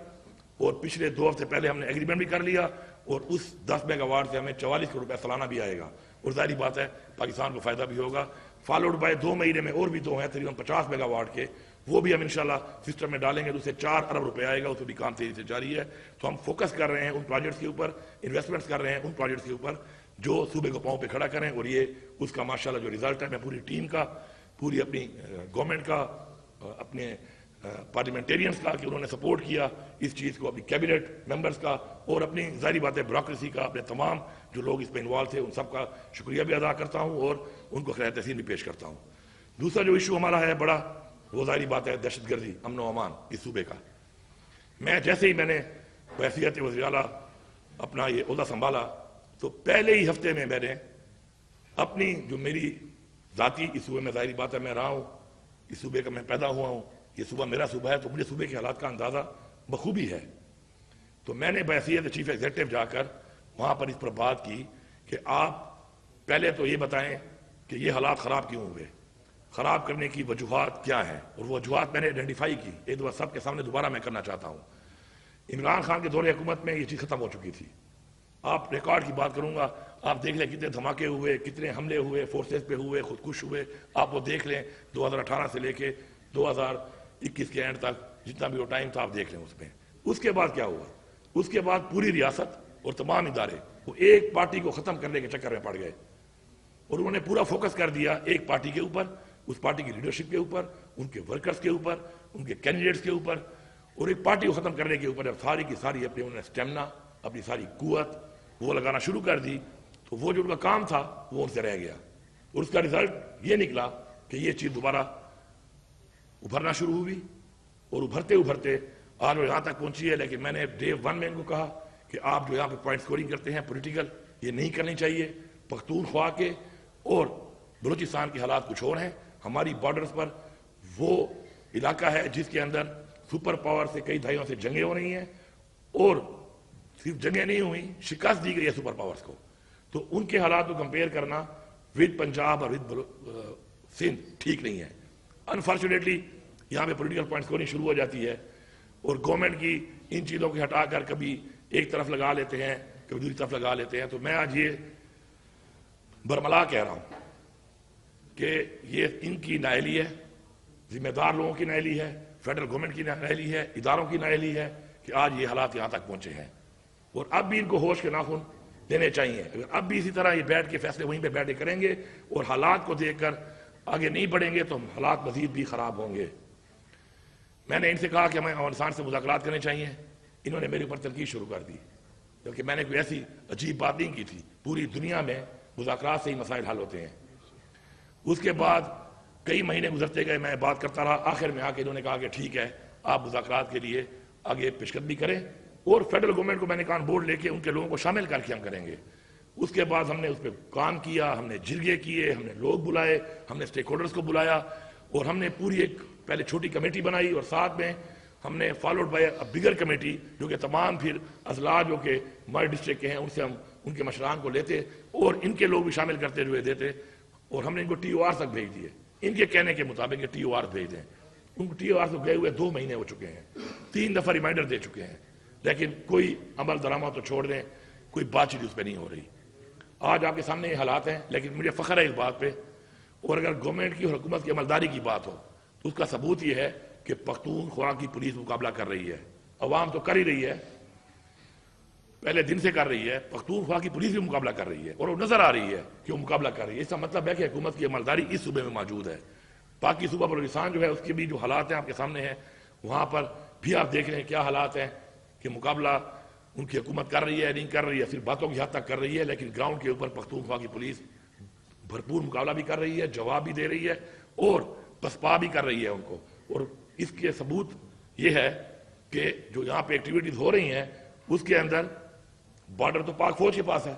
اور پچھلے 2 ہفتے پہلے ہم نے ایگریمنٹ بھی کر لیا، اور اس 10 میگا واٹ سے ہمیں 44 کروڑ روپے سالانہ بھی آئے گا، اور ظاہری بات ہے پاکستان کو فائدہ بھی ہوگا۔ فالوڈ بائی 2 مہینے میں اور بھی 2 ہیں تقریباً 50 میگا واٹ کے، وہ بھی ہم انشاءاللہ سسٹم میں ڈالیں گے تو اسے 4 ارب روپے آئے گا، اس میں بھی کام تیزی سے جاری ہے۔ تو ہم فوکس کر رہے ہیں ان پروجیکٹس کے اوپر، انویسٹمنٹس کر رہے ہیں ان پروجیکٹس کے اوپر جو صوبے کو پاؤں پہ کھڑا کریں، اور یہ اس کا ماشاءاللہ جو رزلٹ ہے، میں پوری ٹیم کا، پوری اپنی گورنمنٹ کا، اپنے پارلیمنٹیرینز کا کہ انہوں نے سپورٹ کیا اس چیز کو، اپنی کیبنٹ ممبرز کا، اور اپنی ظاہری بات ہے بیوروکریسی کا، اپنے تمام جو لوگ اس میں انوالو تھے ان سب کا شکریہ بھی ادا کرتا ہوں اور ان کو خیر تحسین بھی پیش کرتا ہوں۔ دوسرا جو ایشو ہمارا ہے بڑا، وہ ظاہری بات ہے دہشت گردی، امن و امان اس صوبے کا۔ میں جیسے ہی میں نے بحیثیت وزیر اعلیٰ اپنا یہ عہدہ سنبھالا تو پہلے ہی ہفتے میں نے اپنی جو میری ذاتی اس صوبے میں ظاہری بات ہے میں رہا ہوں، اس صوبے کا میں پیدا ہوا ہوں، یہ صوبہ میرا صوبہ ہے، تو مجھے صوبے کے حالات کا اندازہ بخوبی ہے. تو میں نے بحیثیت چیف ایگزیکٹو جا کر وہاں پر اس پر بات کی کہ آپ پہلے تو یہ بتائیں کہ یہ حالات خراب کیوں ہوئے، خراب کرنے کی وجوہات کیا ہیں، اور وہ وجوہات میں نے آئیڈینٹیفائی کی. ایک دفعہ سب کے سامنے دوبارہ میں کرنا چاہتا ہوں. عمران خان کے دور حکومت میں یہ چیز ختم ہو چکی تھی. آپ ریکارڈ کی بات کروں گا، آپ دیکھ لیں کتنے دھماکے ہوئے، کتنے حملے ہوئے، فورسز پہ ہوئے، خودکش ہوئے. آپ وہ دیکھ لیں 2018 سے لے کے 2021 کے اینڈ تک جتنا بھی وہ ٹائم تھا آپ دیکھ لیں اس میں. اس کے بعد کیا ہوا؟ اس کے بعد پوری ریاست اور تمام ادارے وہ ایک پارٹی کو ختم کرنے کے چکر میں پڑ گئے، اور انہوں نے پورا فوکس کر دیا ایک پارٹی کے اوپر، اس پارٹی کی لیڈرشپ کے اوپر، ان کے ورکرز کے اوپر، ان کے کینڈیڈیٹس کے اوپر، اور ایک پارٹی کو ختم کرنے کے اوپر ساری کی ساری اپنی انہوں نے اسٹیمنا، اپنی ساری قوت وہ لگانا شروع کر دی. تو وہ جو ان کا کام تھا وہ ان سے رہ گیا، اور اس کا رزلٹ یہ نکلا کہ یہ چیز دوبارہ ابھرنا شروع ہوئی، اور ابھرتے ابھرتے آج وہ یہاں تک پہنچی ہے. لیکن میں نے ڈے 1 میں ان کو کہا کہ آپ جو یہاں پہ پوائنٹ سکورنگ کرتے ہیں پولیٹیکل، یہ نہیں کرنی چاہیے. پختونخوا کے اور بلوچستان کے حالات کچھ اور ہیں. ہماری بارڈرز پر وہ علاقہ ہے جس کے اندر سپر پاور سے کئی دہائیوں سے جنگیں ہو رہی ہیں، اور صرف جنگیں نہیں ہوئی، شکست دی گئی ہے سپر پاورز کو. تو ان کے حالات کو کمپیئر کرنا ود پنجاب اور ود سندھ ٹھیک نہیں ہے. انفارچونیٹلی یہاں پہ پولیٹیکل پوائنٹ سکورنگ شروع ہو جاتی ہے، اور گورنمنٹ کی ان چیزوں کو ہٹا کر کبھی ایک طرف لگا لیتے ہیں، کبھی دوسری طرف لگا لیتے ہیں. تو میں آج یہ برملا کہہ رہا ہوں کہ یہ ان کی نااہلی ہے، ذمہ دار لوگوں کی نااہلی ہے، فیڈرل گورنمنٹ کی نااہلی ہے، اداروں کی نااہلی ہے کہ آج یہ حالات یہاں تک پہنچے ہیں. اور اب بھی ان کو ہوش کے ناخن دینے چاہیے. اگر اب بھی اسی طرح یہ بیٹھ کے فیصلے وہیں پہ بیٹھے کریں گے اور حالات کو دیکھ کر آگے نہیں بڑھیں گے تو حالات مزید بھی خراب ہوں گے. میں نے ان سے کہا کہ ہمیں افغانستان سے مذاکرات کرنے چاہیے. انہوں نے میرے اوپر تنقید شروع کر دی، بلکہ میں نے کوئی ایسی عجیب بات نہیں کی تھی. پوری دنیا میں مذاکرات سے ہی مسائل حل ہوتے ہیں. اس کے بعد کئی مہینے گزرتے گئے، میں بات کرتا رہا. آخر میں آ کے انہوں نے کہا کہ ٹھیک ہے آپ مذاکرات کے لیے آگے پیشقدمی کریں، اور فیڈرل گورنمنٹ کو میں نے کہا بورڈ لے کے ان کے لوگوں کو شامل کر کے ہم کریں گے. اس کے بعد ہم نے اس پہ کام کیا، ہم نے جرگے کیے، ہم نے لوگ بلائے، ہم نے اسٹیک ہولڈرز کو بلایا، اور ہم نے پوری ایک پہلے چھوٹی کمیٹی بنائی، اور ساتھ میں ہم نے فالوڈ بائی بگر کمیٹی جو کہ تمام پھر اضلاع جو کہ ہمارے ڈسٹرکٹ کے ہیں ان سے ہم ان کے مشران کو لیتے اور ان کے لوگ بھی شامل کرتے ہوئے دیتے. اور ہم نے ان کو ٹی او آر تک بھیج دیے. ان کے کہنے کے مطابق یہ ٹی او آر بھیج دیں. ان کو ٹی او آر تک گئے ہوئے 2 مہینے ہو چکے ہیں، 3 دفعہ ریمائنڈر دے چکے ہیں، لیکن کوئی عمل درآمد تو چھوڑ دیں، کوئی بات چیت اس پہ نہیں ہو رہی. آج آپ کے سامنے یہ حالات ہیں، لیکن مجھے فخر ہے اس بات پہ. اور اگر گورنمنٹ کی اور حکومت کی عملداری کی بات ہو تو اس کا ثبوت یہ ہے کہ پختونخوا کی پولیس مقابلہ کر رہی ہے. عوام تو کر ہی رہی ہے، پہلے دن سے کر رہی ہے. پختونخوا کی پولیس بھی مقابلہ کر رہی ہے، اور وہ نظر آ رہی ہے کہ وہ مقابلہ کر رہی ہے. اس کا مطلب ہے کہ حکومت کی عملداری اس صوبے میں موجود ہے. باقی صوبہ بلوچستان جو ہے اس کے بھی جو حالات ہیں آپ کے سامنے ہیں، وہاں پر بھی آپ دیکھ رہے ہیں کیا حالات ہیں کہ مقابلہ ان کی حکومت کر رہی ہے نہیں کر رہی ہے، صرف باتوں کی حد تک کر رہی ہے، لیکن گراؤنڈ کے اوپر پختونخوا کی پولیس بھرپور مقابلہ بھی کر رہی ہے، جواب بھی دے رہی ہے، اور پسپا بھی کر رہی ہے ان کو. اور اس کے ثبوت یہ ہے کہ جو یہاں پہ ایکٹیویٹیز ہو رہی ہیں اس کے اندر بارڈر تو پاک فوج کے پاس ہے،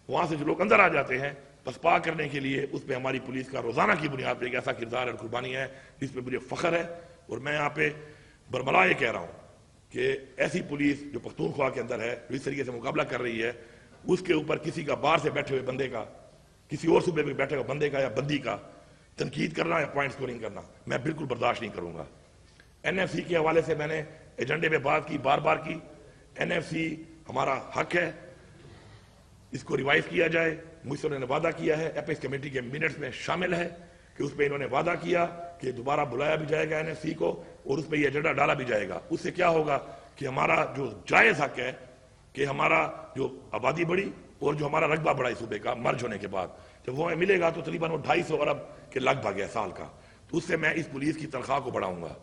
وہاں سے جو لوگ اندر آ جاتے ہیں پسپا کرنے کے لیے، اس پہ ہماری پولیس کا روزانہ کی بنیاد پہ ایک ایسا کردار اور قربانی ہے جس پہ مجھے فخر ہے. اور میں یہاں پہ برملا یہ کہہ رہا ہوں کہ ایسی پولیس جو پختونخوا کے اندر ہے جو اس طریقے سے مقابلہ کر رہی ہے، اس کے اوپر کسی کا باہر سے بیٹھے ہوئے بندے کا، کسی اور صوبے میں بیٹھے ہوئے بندے کا یا بندی کا تنقید کرنا یا پوائنٹ سکورنگ کرنا میں بالکل برداشت نہیں کروں گا. این ایف سی کے حوالے سے میں نے ایجنڈے پہ بات کی، بار بار کی. این ایف سی ہمارا حق ہے، اس کو ریوائیو کیا جائے. مجھ سے انہوں نے وعدہ کیا ہے، ایپیکس کمیٹی کے منٹس میں شامل ہے کہ اس پہ انہوں نے وعدہ کیا کہ دوبارہ بلایا بھی جائے گا این ایف سی کو، اور اس پہ یہ ایجنڈا ڈالا بھی جائے گا. اس سے کیا ہوگا کہ ہمارا جو جائز حق ہے کہ ہمارا جو آبادی بڑھی اور جو ہمارا رقبہ بڑھا اس صوبے کا مرج ہونے کے بعد، جب وہ ہمیں ملے گا تو تقریباً وہ 250 ارب کے لگ بھگ ہے سال کا. تو اس سے میں اس پولیس کی تنخواہ کو بڑھاؤں گا.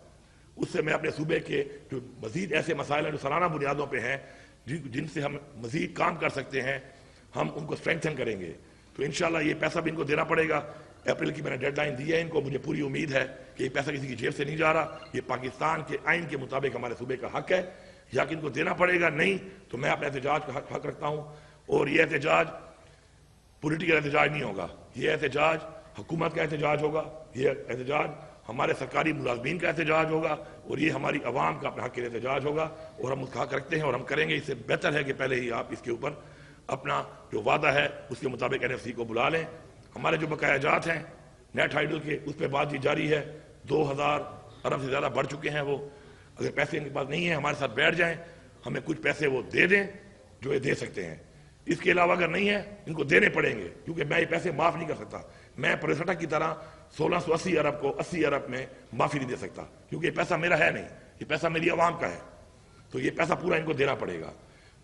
اس سے میں اپنے صوبے کے جو مزید ایسے مسائل ہیں جو سالانہ بنیادوں پہ ہیں جن سے ہم مزید کام کر سکتے ہیں، ہم ان کو اسٹرینتھن کریں گے. تو انشاءاللہ یہ پیسہ بھی ان کو دینا پڑے گا. اپریل کی میں نے ڈیڈ لائن دی ہے ان کو. مجھے پوری امید ہے کہ یہ پیسہ کسی کی جیب سے نہیں جا رہا, یہ پاکستان کے آئین کے مطابق ہمارے صوبے کا حق ہے, یا کہ ان کو دینا پڑے گا. نہیں تو میں اپنے احتجاج کا حق رکھتا ہوں, اور یہ احتجاج پولیٹیکل احتجاج نہیں ہوگا, یہ احتجاج حکومت کا احتجاج ہوگا, یہ احتجاج ہمارے سرکاری ملازمین کا احتجاج ہوگا, اور یہ ہماری عوام کا اپنے حق کے لیے احتجاج ہوگا, اور ہم اس کا حق رکھتے ہیں اور ہم کریں گے. اس سے بہتر ہے کہ پہلے ہی آپ اس کے اوپر اپنا جو وعدہ ہے اس کے مطابق NFC کو بلا لیں. ہمارے جو بقایا جات ہیں نیٹ ہائیڈل کے, اس پہ بات چیت جاری ہے. 2000 ارب سے زیادہ بڑھ چکے ہیں وہ. اگر پیسے ان کے پاس نہیں ہیں ہمارے ساتھ بیٹھ جائیں, ہمیں کچھ پیسے وہ دے دیں جو یہ دے سکتے ہیں. اس کے علاوہ اگر نہیں ہے ان کو دینے پڑیں گے, کیونکہ میں یہ پیسے معاف نہیں کر سکتا. میں پریسٹا کی طرح 1680 ارب کو 80 ارب میں معافی نہیں دے سکتا, کیونکہ یہ پیسہ میرا ہے نہیں, یہ پیسہ میری عوام کا ہے. تو یہ پیسہ پورا ان کو دینا پڑے گا.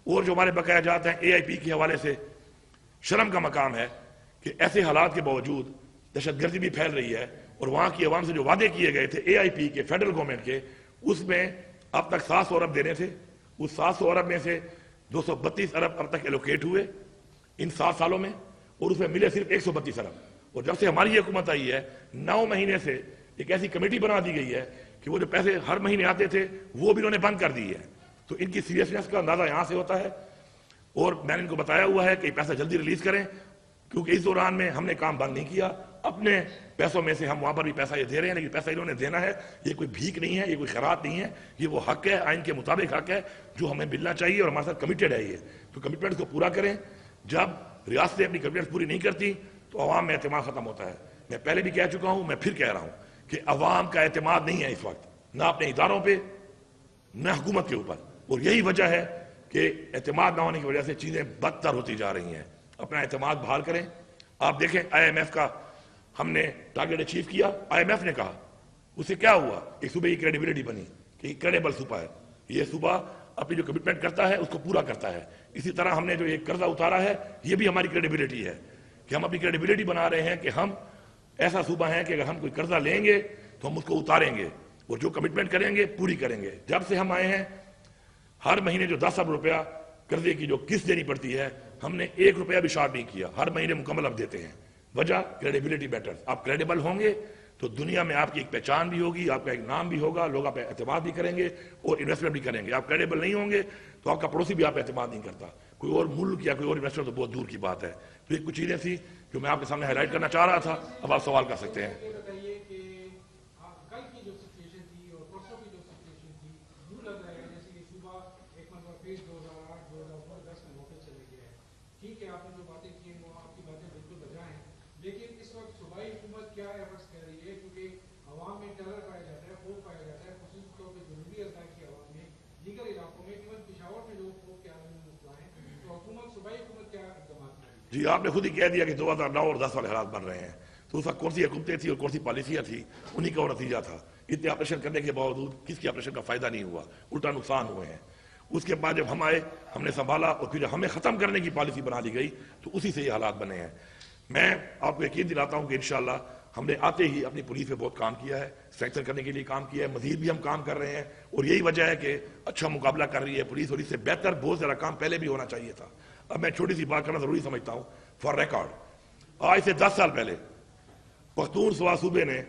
اور جو ہمارے بقایا جات ہیں AIP کے حوالے سے شرم کا مقام ہے کہ ایسے حالات کے باوجود دہشت گردی بھی پھیل رہی ہے, اور وہاں کی عوام سے جو وعدے کیے گئے تھے AIP کے فیڈرل گورنمنٹ کے, اس میں اب تک 700 ارب دینے تھے. اس 700 ارب میں سے 232 ارب اب تک ایلوکیٹ ہوئے ان 7 سالوں میں, اور اس میں ملے صرف 132 ارب. اور جب سے ہماری یہ حکومت آئی ہے 9 مہینے سے ایک ایسی کمیٹی بنا دی گئی ہے کہ وہ جو پیسے ہر مہینے آتے تھے وہ بھی انہوں نے بند کر دی ہے. تو ان کی سیریسنس کا اندازہ یہاں سے ہوتا ہے. اور میں نے ان کو بتایا ہوا ہے کہ یہ پیسہ جلدی ریلیز کریں, کیونکہ اس دوران میں ہم نے کام بند نہیں کیا. اپنے پیسوں میں سے ہم وہاں پر بھی پیسہ یہ دے رہے ہیں, لیکن پیسہ انہوں نے دینا ہے. یہ کوئی بھیک نہیں ہے, یہ کوئی خیرات نہیں ہے, یہ وہ حق ہے, آئین کے مطابق حق ہے جو ہمیں ملنا چاہیے, اور ہمارے ساتھ کمیٹڈ ہے یہ. تو کمٹمنٹ کو پورا کریں. جب ریاستیں اپنی کمٹمنٹ پوری نہیں کرتی تو عوام میں اعتماد ختم ہوتا ہے. میں پہلے بھی کہہ چکا ہوں, میں پھر کہہ رہا ہوں کہ عوام کا اعتماد نہیں ہے اس وقت, نہ اپنے اداروں پہ نہ حکومت کے اوپر. اور یہی وجہ ہے کہ اعتماد نہ ہونے کی وجہ سے چیزیں بدتر ہوتی جا رہی ہیں. اپنا اعتماد بحال کریں. آپ دیکھیں IMF کا ہم نے ٹارگیٹ اچیو کیا. IMF نے کہا, اسے کیا ہوا, ایک صوبے کی کریڈیبلٹی بنی کہ یہ کریڈیبل صوبہ ہے, یہ صوبہ اپنی جو کمٹمنٹ کرتا ہے اس کو پورا کرتا ہے. اسی طرح ہم نے جو ایک قرضہ اتارا ہے یہ بھی ہماری کریڈیبلٹی ہے, کہ ہم اپنی کریڈیبلٹی بنا رہے ہیں کہ ہم ایسا صوبہ ہیں کہ اگر ہم کوئی قرضہ لیں گے تو ہم اس کو اتاریں گے, اور جو کمٹمنٹ کریں گے پوری کریں گے. جب سے ہم آئے ہیں ہر مہینے جو 10 ارب روپیہ قرضے کی جو قسط دینی پڑتی ہے ہم نے 1 روپیہ بھی شارٹ نہیں کیا, ہر مہینے مکمل اب دیتے ہیں. وجہ کریڈیبلٹی بیٹر. آپ کریڈیبل ہوں گے تو دنیا میں آپ کی ایک پہچان بھی ہوگی, آپ کا ایک نام بھی ہوگا, لوگ آپ پہ اعتماد بھی کریں گے اور انویسٹمنٹ بھی کریں گے. آپ کریڈیبل نہیں ہوں گے تو آپ کا پڑوسی بھی آپ پہ اعتماد نہیں کرتا. کوئی اور ملک یا کوئی اور انویسٹر تو بہت دور کی بات ہے. تو یہ کچھ چیزیں تھیں جو میں آپ کے سامنے ہائی لائٹ کرنا چاہ رہا تھا. اب آپ سوال کر سکتے ہیں. یہ بتائیے کہ کل کی جو سچویشن تھی اور پرسوں کی جو سچویشن تھی, یوں لگ رہا ہے جیسے کہ صبح ایک مرتبہ پھر 2008 2010 میں واپس چلے گئے ہیں. ٹھیک ہے, آپ نے جو باتیں کی ہیں وہ آپ کی باتیں بالکل بجا ہیں, لیکن اس وقت صوبائی حکومت کیا ایفرٹس کر رہی ہے, کیونکہ عوام میں ٹیرر پایا جاتا ہے, خوف پایا جاتا ہے, خصوصی طور پہ جنوبی اضلاع کی عوام میں, دیگر علاقوں میں, ایون پشاور میں لوگ خوف کے عالم میں مبتلا ہیں. تو حکومت صوبائی حکومت کیا اقدامات کر رہی ہے؟ جی, آپ نے خود ہی کہہ دیا کہ 2009 اور 10 والے حالات بن رہے ہیں. تو اس وقت کون سی حکومتیں تھیں اور کون سی پالیسیاں تھیں, انہی کا وہ نتیجہ تھا. اتنے آپریشن کرنے کے باوجود کس کی آپریشن کا فائدہ نہیں ہوا, الٹا نقصان ہوئے ہیں. اس کے بعد جب ہم آئے ہم نے سنبھالا, اور پھر جب ہمیں ختم کرنے کی پالیسی بنا دی گئی تو اسی سے یہ حالات بنے ہیں. میں آپ کو یقین دلاتا ہوں کہ انشاءاللہ ہم نے آتے ہی اپنی پولیس پہ بہت کام کیا ہے, اسٹرکچر کرنے کے لیے کام کیا ہے, مزید بھی ہم کام کر رہے ہیں. اور یہی وجہ ہے کہ اچھا مقابلہ کر رہی ہے پولیس, اور اس سے بہتر بہت زیادہ کام پہلے بھی ہونا چاہیے تھا. اب میں چھوٹی سی بات کرنا ضروری سمجھتا ہوں. فار ریکارڈ, آج سے 10 سال پہلے پختونخوا صوبے نے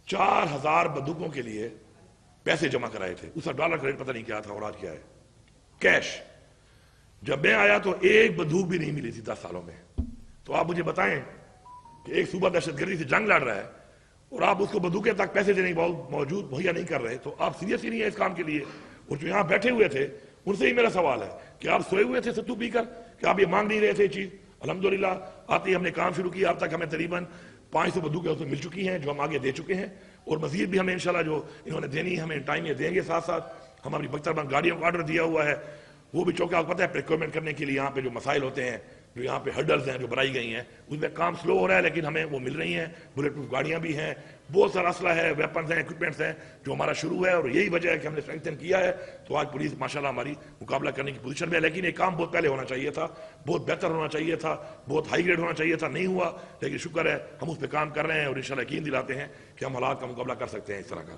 4000 بندوقوں کے لیے پیسے جمع کرائے تھے. اس کا ڈالر کا ریٹ پتہ نہیں کیا تھا اور آج کیا ہے, کیش. جب میں آیا تو ایک بندوق بھی نہیں ملی تھی 10 سالوں میں. تو آپ مجھے بتائیں کہ ایک صوبہ دہشت گردی سے جنگ لڑ رہا ہے اور آپ اس کو بندوقیں تک پیسے دینے کے موجود مہیا نہیں کر رہے, تو آپ سیریس ہی نہیں ہے اس کام کے لیے. اور جو یہاں بیٹھے ہوئے تھے ان سے ہی میرا سوال ہے کہ آپ سوئے ہوئے تھے ستو پی کر, کہ آپ یہ مانگ نہیں رہے تھے چیز. الحمدللہ آتے ہی ہم نے کام شروع کیا, اب تک ہمیں تقریباً 500 بندوقیں اس میں مل چکی ہیں جو ہم آگے دے چکے ہیں, اور مزید بھی ہمیں انشاءاللہ جو انہوں نے دینی ہمیں ٹائم یہ دیں گے. ساتھ ساتھ ہم اپنی بختربند گاڑیوں کا آرڈر دیا ہوا ہے, وہ بھی چونکہ آپ کو پتہ ہے پریکیورمنٹ کرنے کے لیے یہاں پہ جو مسائل ہوتے ہیں, جو یہاں پہ ہرڈلز ہیں جو بنائی گئی ہیں, اس میں کام سلو ہو رہا ہے, لیکن ہمیں وہ مل رہی ہیں. بلٹ پروف گاڑیاں بھی ہیں, بہت سارا اسلحہ ہے, ویپنز ہیں, اکوپمنٹس ہیں جو ہمارا شروع ہے. اور یہی وجہ ہے کہ ہم نے اسٹرینتھن کیا ہے. تو آج پولیس ماشاءاللہ ہماری مقابلہ کرنے کی پوزیشن میں ہے, لیکن یہ کام بہت پہلے ہونا چاہیے تھا, بہت بہتر ہونا چاہیے تھا, بہت ہائی گریڈ ہونا چاہیے تھا, نہیں ہوا. لیکن شکر ہے ہم اس پہ کام کر رہے ہیں, اور انشاءاللہ یقین دلاتے ہیں کہ ہم حالات کا مقابلہ کر سکتے ہیں اس طرح کا.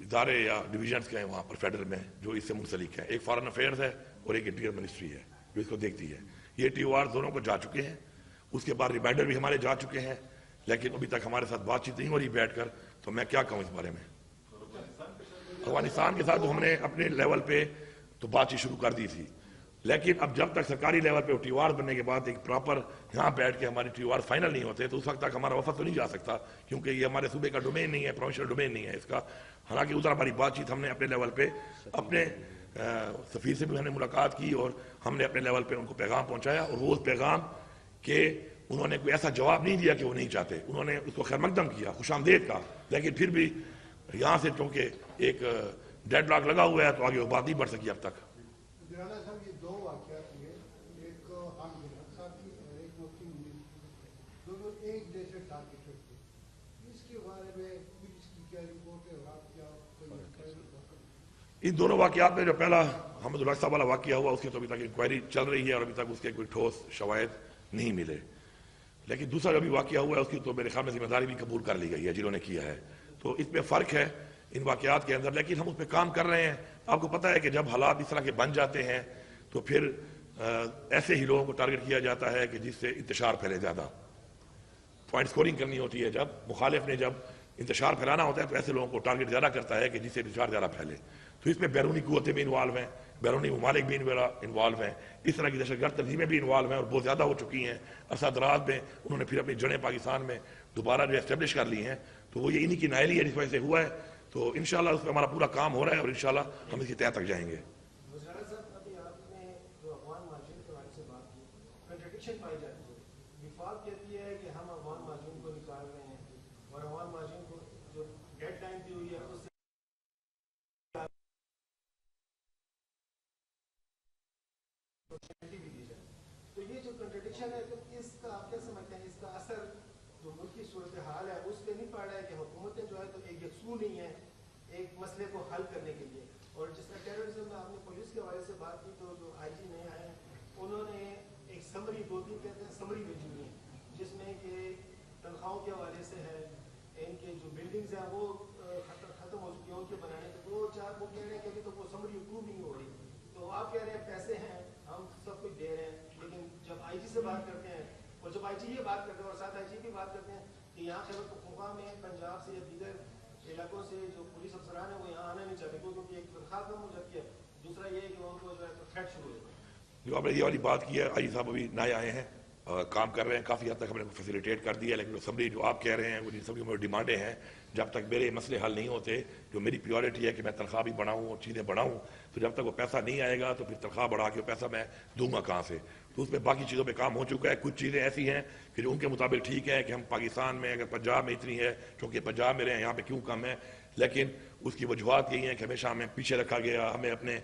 ادارے یا ڈویژنس کے ہیں وہاں پر فیڈرل میں جو اس سے منسلک ہیں. ایک فارن افیئرز ہے اور ایک انٹیریئر منسٹری ہے جو اس کو دیکھتی ہے. یہ TOR دونوں کو جا چکے ہیں. اس کے بعد ریمائنڈر بھی ہمارے جا چکے ہیں, لیکن ابھی تک ہمارے ساتھ بات چیت نہیں ہو رہی بیٹھ کر. تو میں کیا کہوں اس بارے میں. افغانستان کے ساتھ تو ہم نے اپنے لیول پہ تو بات چیت شروع کر دی تھی, لیکن اب جب تک سرکاری لیول پہ TOR بننے کے بعد ایک پراپر یہاں بیٹھ کے ہماری TOR فائنل نہیں ہوتے تو اس وقت تک ہمارا وفد تو نہیں جا سکتا, کیونکہ یہ ہمارے صوبے کا ڈومین نہیں ہے, پروونشل ڈومین نہیں ہے اس کا. حالانکہ ادھر ہماری بات چیت ہم نے اپنے لیول پہ اپنے سفیر سے بھی ہم نے ملاقات کی اور ہم نے اپنے لیول پہ ان کو پیغام پہنچایا, اور وہ اس پیغام کہ انہوں نے کوئی ایسا جواب نہیں دیا کہ وہ نہیں چاہتے. انہوں نے اس کو خیر مقدم کیا, خوش آمدید کہا, لیکن پھر بھی یہاں سے چونکہ ایک ڈیڈ لاک لگا ہوا ہے تو آگے وہ بات نہیں بڑھ سکی اب تک. رانا صاحب یہ دو واقعات ہوئے, ایک خان گلہر صاحب کی اور ایک مفتی منیر کی, دونوں ایک جیسے ٹارگیٹڈ تھے. اس کے بارے میں پولیس کی کیا رپورٹ ہے اور آپ کیا ان دونوں واقعات میں جو پہلا حمد الحق صاحب والا واقعہ ہوا اس کی تو ابھی تک انکوائری چل رہی ہے اور ابھی تک اس کے کوئی ٹھوس شواہد نہیں ملے. لیکن دوسرا جو بھی واقعہ ہوا ہے اس کی تو میرے خیال میں ذمہ داری بھی قبول کر لی گئی ہے جنہوں نے کیا ہے. تو اس میں فرق ہے ان واقعات کے اندر, لیکن ہم اس پہ کام کر رہے ہیں. آپ کو پتہ ہے کہ جب حالات اس طرح کے بن جاتے ہیں تو پھر ایسے ہی لوگوں کو ٹارگٹ کیا جاتا ہے کہ جس سے انتشار پھیلے. زیادہ پوائنٹ سکورنگ کرنی ہوتی ہے, جب مخالف نے جب انتشار پھیلانا ہوتا ہے تو ایسے لوگوں کو ٹارگٹ زیادہ کرتا ہے کہ جس سے انتشار زیادہ پھیلے. تو اس میں بیرونی قوتیں بھی انوالو ہیں, بیرونی ممالک بھی انوالو ہیں, اس طرح کی دہشت گرد تنظیمیں بھی انوالو ہیں اور بہت زیادہ ہو چکی ہیں. عرصہ دراز میں انہوں نے پھر اپنی جڑیں پاکستان میں دوبارہ جو اسٹیبلش کر لی ہیں. تو وہ یہ انہی کی نائلی ہے جس وجہ سے ہوا ہے. تو انشاءاللہ اس پہ ہمارا پورا کام ہو رہا ہے اور انشاءاللہ ہم اس کی تہہ تک جائیں گے. ابھی آپ نے جو افغان مہاجرین کے بارے سے بات کی, کنٹرڈکشن پائی جاتی ہے. وفاق کہتی ہے کہ ہم افغان مہاجرین کو نکال رہے ہیں اور افغان مہاجرین کو جو ڈیڈ لائن دی ہوئی ہے اس سے بھی دی جائے. تو یہ جو کنٹرڈکشن ہے تو اس کا آپ کیا سمجھتے ہیں, اس کا اثر جو ملک کی صورتحال ہے اس پہ نہیں پڑ رہا ہے کہ حکومتیں جو ہے تو ایک یکسو نہیں ہے ایک مسئلے کو حل کرنے کے لیے. اور جس طرح ٹیررزم میں آپ نے پولیس کے حوالے سے بات کی تو جو IG نئے آئے ہیں انہوں نے ایک سمری, 2-3 کہتے ہیں سمری بھیجی ہوئی ہے جس میں کہ تنخواہوں کے حوالے سے ہے, ان کے جو بلڈنگز ہیں وہ ختم ہو چکی ہیں ان کے بنانے کے, 2-4 وہ کہہ رہے ہیں کہ ابھی تو وہ سمری اپروو نہیں ہو رہی. تو آپ کہہ رہے ہیں پیسے ہیں ہم سب کچھ دے رہے ہیں, لیکن جب IG سے بات کرتے ہیں اور جب IG یہ بات کرتے ہیں اور ساتھ IG بھی بات کرتے ہیں کہ یہاں خیبر پختونخوا میں پنجاب سے یا دیگر علاقوں سے جو پولیس افسران ہیں وہ یہاں آنا نہیں چاہتے کیونکہ ایک تنخواہ کم ہو جاتی ہے, دوسرا یہ ہے کہ ان کو جو ہے تھریٹ شروع ہو جاتا ہے. جو آپ نے یہ والی بات کی ہے, IG صاحب ابھی نئے آئے ہیں, کام کر رہے ہیں, کافی حد تک ہم نے فیسیلیٹیٹ کر دیا ہے. لیکن اسمبلی جو آپ کہہ رہے ہیں وہ سب کی ڈیمانڈیں ہیں, جب تک میرے مسئلے حل نہیں ہوتے, جو میری پیورٹی ہے کہ میں تنخواہ بھی بڑھاؤں اور چیزیں بڑھاؤں, تو جب تک وہ پیسہ نہیں آئے گا تو پھر تنخواہ بڑھا کے وہ پیسہ میں دوں گا کہاں سے. تو اس میں باقی چیزوں پہ کام ہو چکا ہے. کچھ چیزیں ایسی ہیں کہ جو ان کے مطابق ٹھیک ہے کہ ہم پاکستان میں اگر پنجاب میں اتنی ہے چونکہ پنجاب میں رہے ہیں یہاں پہ کیوں کم ہے, لیکن اس کی وجوہات یہی ہیں کہ ہمیشہ ہمیں پیچھے رکھا گیا, ہمیں اپنے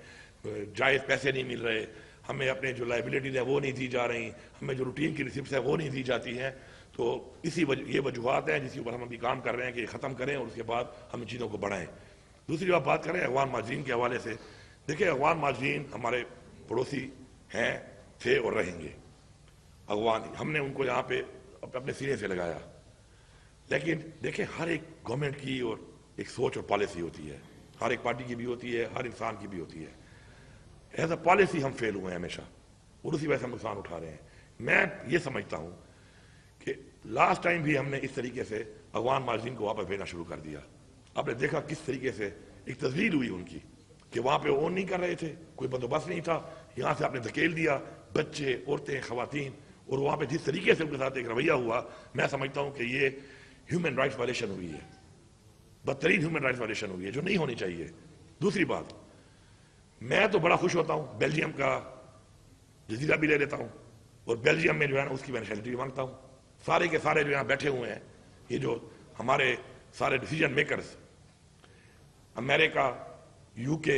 جائز پیسے نہیں مل رہے, ہمیں اپنے جو لائبلٹیز ہیں وہ نہیں دی جا رہی, ہمیں جو روٹین کی ریسپٹس ہیں وہ نہیں دی جاتی ہیں. تو اسی یہ وجوہات ہیں جس کے اوپر ہم ابھی کام کر رہے ہیں کہ ختم کریں اور اس کے بعد ہم ان چیزوں کو بڑھائیں. دوسری بات کریں افغان مہاجرین کے حوالے سے. دیکھیں افغان مہاجرین ہمارے پڑوسی ہیں, تھے اور رہیں گے. افغان ہم نے ان کو یہاں پہ اپنے سینے سے لگایا, لیکن دیکھیں ہر ایک گورنمنٹ کی اور ایک سوچ اور پالیسی ہوتی ہے, ہر ایک پارٹی کی بھی ہوتی ہے, ہر انسان کی بھی ہوتی ہے. ایز اے پالیسی ہم فیل ہوئے ہیں ہمیشہ اور اسی وجہ سے ہم نقصان اٹھا رہے ہیں. میں یہ سمجھتا ہوں کہ لاسٹ ٹائم بھی ہم نے اس طریقے سے افغان مہاجرین کو واپس بھیجنا شروع کر دیا. آپ نے دیکھا کس طریقے سے ایک تزلیل ہوئی ان کی کہ وہاں پہ اون نہیں کر رہے تھے, کوئی بندوبست نہیں تھا, یہاں سے آپ نے دھکیل دیا بچے, عورتیں, خواتین, اور وہاں پہ جس طریقے سے ان کے ساتھ ایک رویہ ہوا, میں سمجھتا ہوں کہ یہ ہیومن رائٹس وائلیشن ہوئی ہے, بدترین ہیومن رائٹس وائلیشن ہوئی ہے جو نہیں ہونی چاہیے. دوسری بات, میں تو بڑا خوش ہوتا ہوں بیلجیم کا جزیرہ بھی لے لیتا ہوں اور بیلجیم میں جو ہے نا اس کی میں نیشنلٹی بھی مانگتا ہوں. سارے کے سارے جو یہاں بیٹھے ہوئے ہیں, یہ جو ہمارے سارے ڈیسیجن میکرز, امریکہ, UK,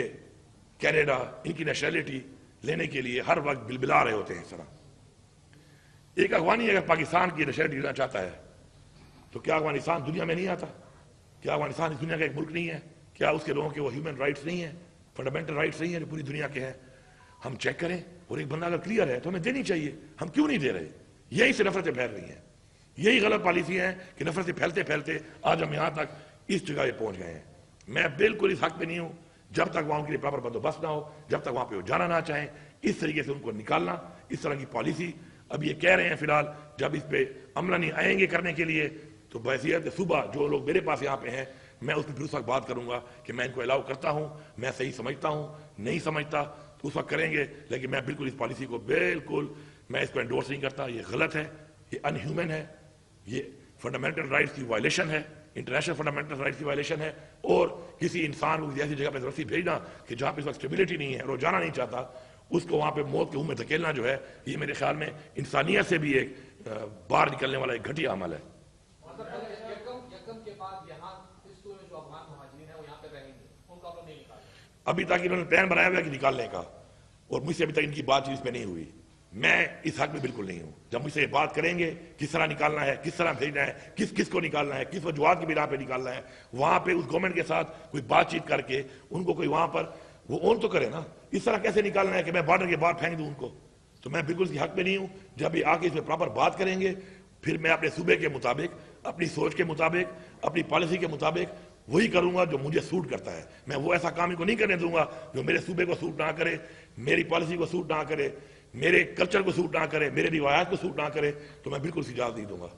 کینیڈا, ان کی نیشنلٹی لینے کے لیے ہر وقت بلبلا رہے ہوتے ہیں. اس طرح ایک افغانی اگر پاکستان کی نیشنلٹی لینا چاہتا ہے تو کیا افغانستان دنیا میں نہیں آتا؟ کیا افغانستان اس دنیا کا ایک ملک نہیں ہے؟ کیا اس کے لوگوں کے وہ ہیومن رائٹس نہیں ہیں, فنڈامنٹل رائٹس نہیں ہیں جو پوری دنیا کے ہیں؟ ہم چیک کریں, اور ایک بندہ اگر کلیئر ہے تو ہمیں دینی چاہیے. ہم کیوں نہیں دے رہے؟ یہی سے نفرتیں پھیل رہی ہیں. یہی غلط پالیسی ہیں کہ نفرت سے پھیلتے پھیلتے آج ہم یہاں تک اس جگہ پہ پہنچ گئے ہیں. میں بالکل اس حق پہ نہیں ہوں جب تک وہاں ان کے لیے پراپر بندوبست نہ ہو, جب تک وہاں پہ وہ جانا نہ چاہیں. اس طریقے سے ان کو نکالنا, اس طرح کی پالیسی اب یہ کہہ رہے ہیں فی الحال, جب اس پہ عملہ نہیں آئیں گے کرنے کے لیے تو بحیثیت صبح جو لوگ میرے پاس یہاں پہ ہیں میں اس پہ پھر اس وقت بات کروں گا کہ میں ان کو الاؤ کرتا ہوں, میں صحیح سمجھتا ہوں, نہیں سمجھتا تو اس وقت کریں گے. لیکن میں بالکل اس پالیسی کو بالکل میں اس کو انڈورس نہیں کرتا. یہ غلط ہے, یہ ان ہیومن ہے, یہ فنڈامنٹل رائٹس کی وائلیشن ہے, انٹرنیشنل فنڈامنٹل رائٹس کی وائلیشن ہے. اور کسی انسان کو ایسی جگہ پہ ضرورت بھیجنا کہ جہاں پہ اس وقت اسٹیبلٹی نہیں ہے اور وہ جانا نہیں چاہتا, اس کو وہاں پہ موت کے منہ میں دھکیلنا جو ہے یہ میرے خیال میں انسانیت سے بھی ایک باہر نکلنے والا ایک گھٹیا عمل ہے. ابھی تک انہوں نے پلان بنایا ہوا ہے کہ نکالنے کا, اور مجھ سے ابھی تک ان کی بات چیت پہ نہیں ہوئی. میں اس حق میں بالکل نہیں ہوں. جب مجھ سے یہ بات کریں گے کس طرح نکالنا ہے, کس طرح بھیجنا ہے, کس کس کو نکالنا ہے, کس وجوہات کی بنا پہ نکالنا ہے, وہاں پہ اس گورنمنٹ کے ساتھ کوئی بات چیت کر کے ان کو کوئی وہاں پر وہ اون تو کرے نا. اس طرح کیسے نکالنا ہے کہ میں بارڈر کے باہر پھینک دوں ان کو؟ تو میں بالکل اس کے حق میں نہیں ہوں. جب یہ آ کے اس میں پراپر بات کریں گے پھر میں اپنے صوبے کے مطابق, اپنی سوچ کے مطابق, اپنی پالیسی کے مطابق وہی کروں گا جو مجھے سوٹ کرتا ہے. میں وہ ایسا کام ان کو نہیں کرنے دوں گا جو میرے صوبے کو سوٹ نہ کرے, میری پالیسی کو سوٹ نہ کرے, میرے کلچر کو سوٹ نہ کرے, میرے روایات کو سوٹ نہ کرے, تو میں بالکل اس اجازت نہیں دوں گا.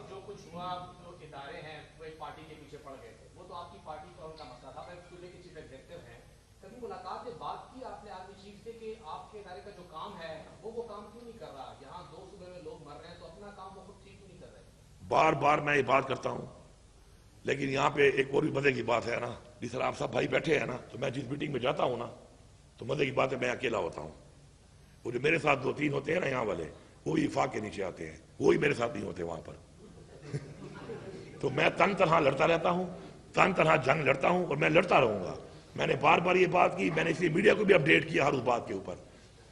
جو کچھ ہوا, جو ادارے ہیں وہ ایک پارٹی کے پیچھے پڑ گئے تھے, وہ تو آپ کی پارٹی کا ان کا مسئلہ تھا. آپ صوبے کے چیف ایگزیکٹو ہیں, کبھی ملاقات میں بات کی آپ نے آرمی چیف سے کہ آپ کے ادارے کا جو کام ہے وہ کام کیوں نہیں کر رہا؟ یہاں 2 صوبے میں لوگ مر رہے ہیں تو اپنا کام وہ خود ٹھیک کیوں نہیں کر رہے؟ بار بار میں یہ بات کرتا ہوں, لیکن یہاں پہ ایک اور بھی مزے کی بات ہے نا. جس طرح آپ سب بھائی بیٹھے ہیں نا, تو میں جس میٹنگ میں جاتا ہوں نا تو مزے کی بات ہے میں اکیلا ہوتا ہوں. وہ جو میرے ساتھ 2-3 ہوتے ہیں نا یہاں والے, وہی افاق کے نیچے آتے ہیں, وہی میرے ساتھ نہیں ہوتے وہاں پر. تو میں تن تنہا لڑتا رہتا ہوں, تن تنہا جنگ لڑتا ہوں, اور میں لڑتا رہوں گا. میں نے بار بار یہ بات کی, میں نے اس لیے میڈیا کو بھی اپڈیٹ کیا ہر اس بات کے اوپر,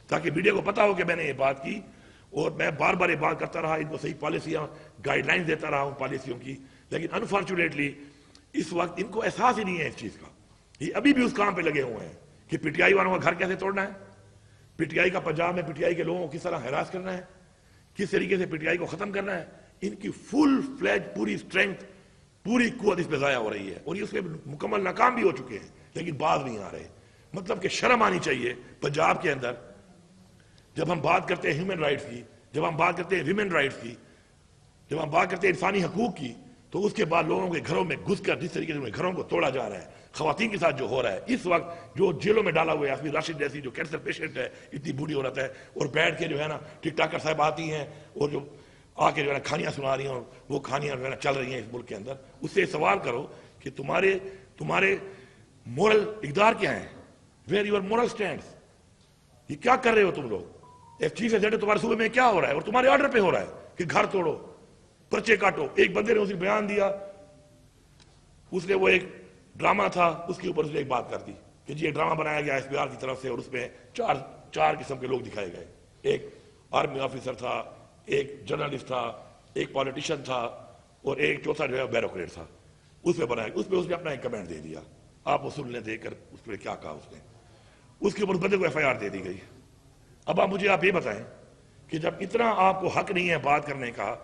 تاکہ میڈیا کو پتا ہو کہ میں نے یہ بات کی. اور میں بار بار یہ بات کرتا رہا, ان کو صحیح پالیسیاں گائیڈ لائنز دیتا رہا ہوں پالیسیوں کی. لیکن انفارچونیٹلی اس وقت ان کو احساس ہی نہیں ہے اس چیز کا. یہ ابھی بھی اس کام پہ لگے ہوئے ہیں کہ پی ٹی آئی والوں کا گھر کیسے توڑنا ہے, پی ٹی آئی کا پنجاب میں پی ٹی آئی کے لوگوں کو کس طرح ہراس کرنا ہے, کس طریقے سے پی ٹی آئی کو ختم کرنا ہے. ان کی فل فلیج پوری اسٹرینتھ, پوری قوت اس پہ ضائع ہو رہی ہے, اور یہ اس میں مکمل ناکام بھی ہو چکے ہیں, لیکن باز نہیں آ رہے. مطلب کہ شرم آنی چاہیے پنجاب کے اندر جب ہم بات کرتے ہیں ہیومن رائٹس کی, جب ہم بات کرتے ہیں ویمن رائٹس کی, جب ہم بات کرتے ہیں انسانی حقوق کی, تو اس کے بعد لوگوں کے گھروں میں گھس کر جس طریقے سے گھروں کو توڑا جا رہا ہے, خواتین کے ساتھ جو ہو رہا ہے اس وقت, جو جیلوں میں ڈالا ہوا ہے یاسمین راشد جیسی جو کینسر پیشنٹ ہے, اتنی بوڑھی عورت ہے, اور بیٹھ کے جو ہے نا ٹک ٹاکر صاحب آتی ہیں اور جو آ کے جو ہے نا کہانیاں سنا رہی ہیں, اور وہ کہانیاں جو ہے نا چل رہی ہیں اس ملک کے اندر. اس سے سوال کرو کہ تمہارے مورل اقدار کیا ہیں, ویئر یور مورل اسٹینڈس, یہ کیا کر رہے ہو تم لوگ؟ ایک چیف ایگزیکٹو تمہارے صوبے میں کیا ہو رہا ہے, اور تمہارے آرڈر پہ ہو رہا ہے کہ گھر توڑو, پرچے کاٹو. ایک بندے نے اسے بیان دیا, اس نے وہ ایک ڈرامہ تھا, اس کے اوپر اس نے ایک بات کر دی کہ جی یہ ڈرامہ بنایا گیا ایس پی آر کی طرف سے, اور اس میں چار قسم کے لوگ دکھائے گئے. ایک آرمی آفیسر تھا, ایک جرنلسٹ تھا, ایک پالیٹیشین تھا, اور ایک چوتھا جو ہے بیوروکریٹ تھا. اس پہ بنایا, اس پہ اس نے اپنا ایک کمنٹ دے دیا. آپ وصول نے دیکھ کر اس پہ کیا کہا اس نے, اس کے اوپر بندے کو ایف آئی آر دے دی گئی. اب مجھے آپ یہ بتائیں کہ جب اتنا آپ کو حق نہیں ہے بات کرنے کا,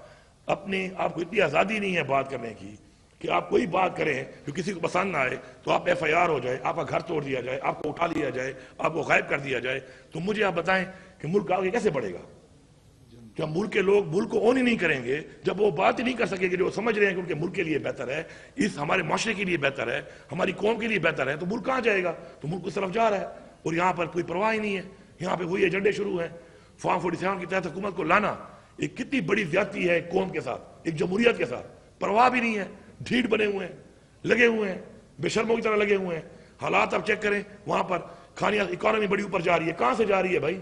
اپنے آپ کو اتنی آزادی نہیں ہے بات کرنے کی کہ آپ کوئی بات کریں جو کسی کو پسند نہ آئے تو آپ ایف آئی آر ہو جائے, آپ کا گھر توڑ دیا جائے, آپ کو اٹھا لیا جائے, آپ کو غائب کر دیا جائے, تو مجھے آپ بتائیں کہ ملک آگے کیسے بڑھے گا؟ جب ملک کے لوگ ملک کو اون ہی نہیں کریں گے, جب وہ بات ہی نہیں کر سکیں گے جو سمجھ رہے ہیں کہ ان کے ملک کے لیے بہتر ہے, اس ہمارے معاشرے کے لیے بہتر ہے, ہماری قوم کے لیے بہتر ہے, تو ملک کہاں جائے گا؟ تو ملک اس طرف جا رہا ہے, اور یہاں پر کوئی پرواہ ہی نہیں ہے. یہاں پہ وہی ایجنڈے شروع ہیں. فارم 47 کے تحت حکومت کو لانا ایک کتنی بڑی زیادتی ہے ایک قوم کے ساتھ, ایک جمہوریت کے ساتھ. پرواہ بھی نہیں ہے, ڈھیٹ بنے ہوئے ہیں, لگے ہوئے ہیں, بے شرموں کی طرح لگے ہوئے ہیں. حالات اب چیک کریں, وہاں پر کھانیاں اکانومی بڑی اوپر جا رہی ہے. کہاں سے جا رہی ہے بھائی؟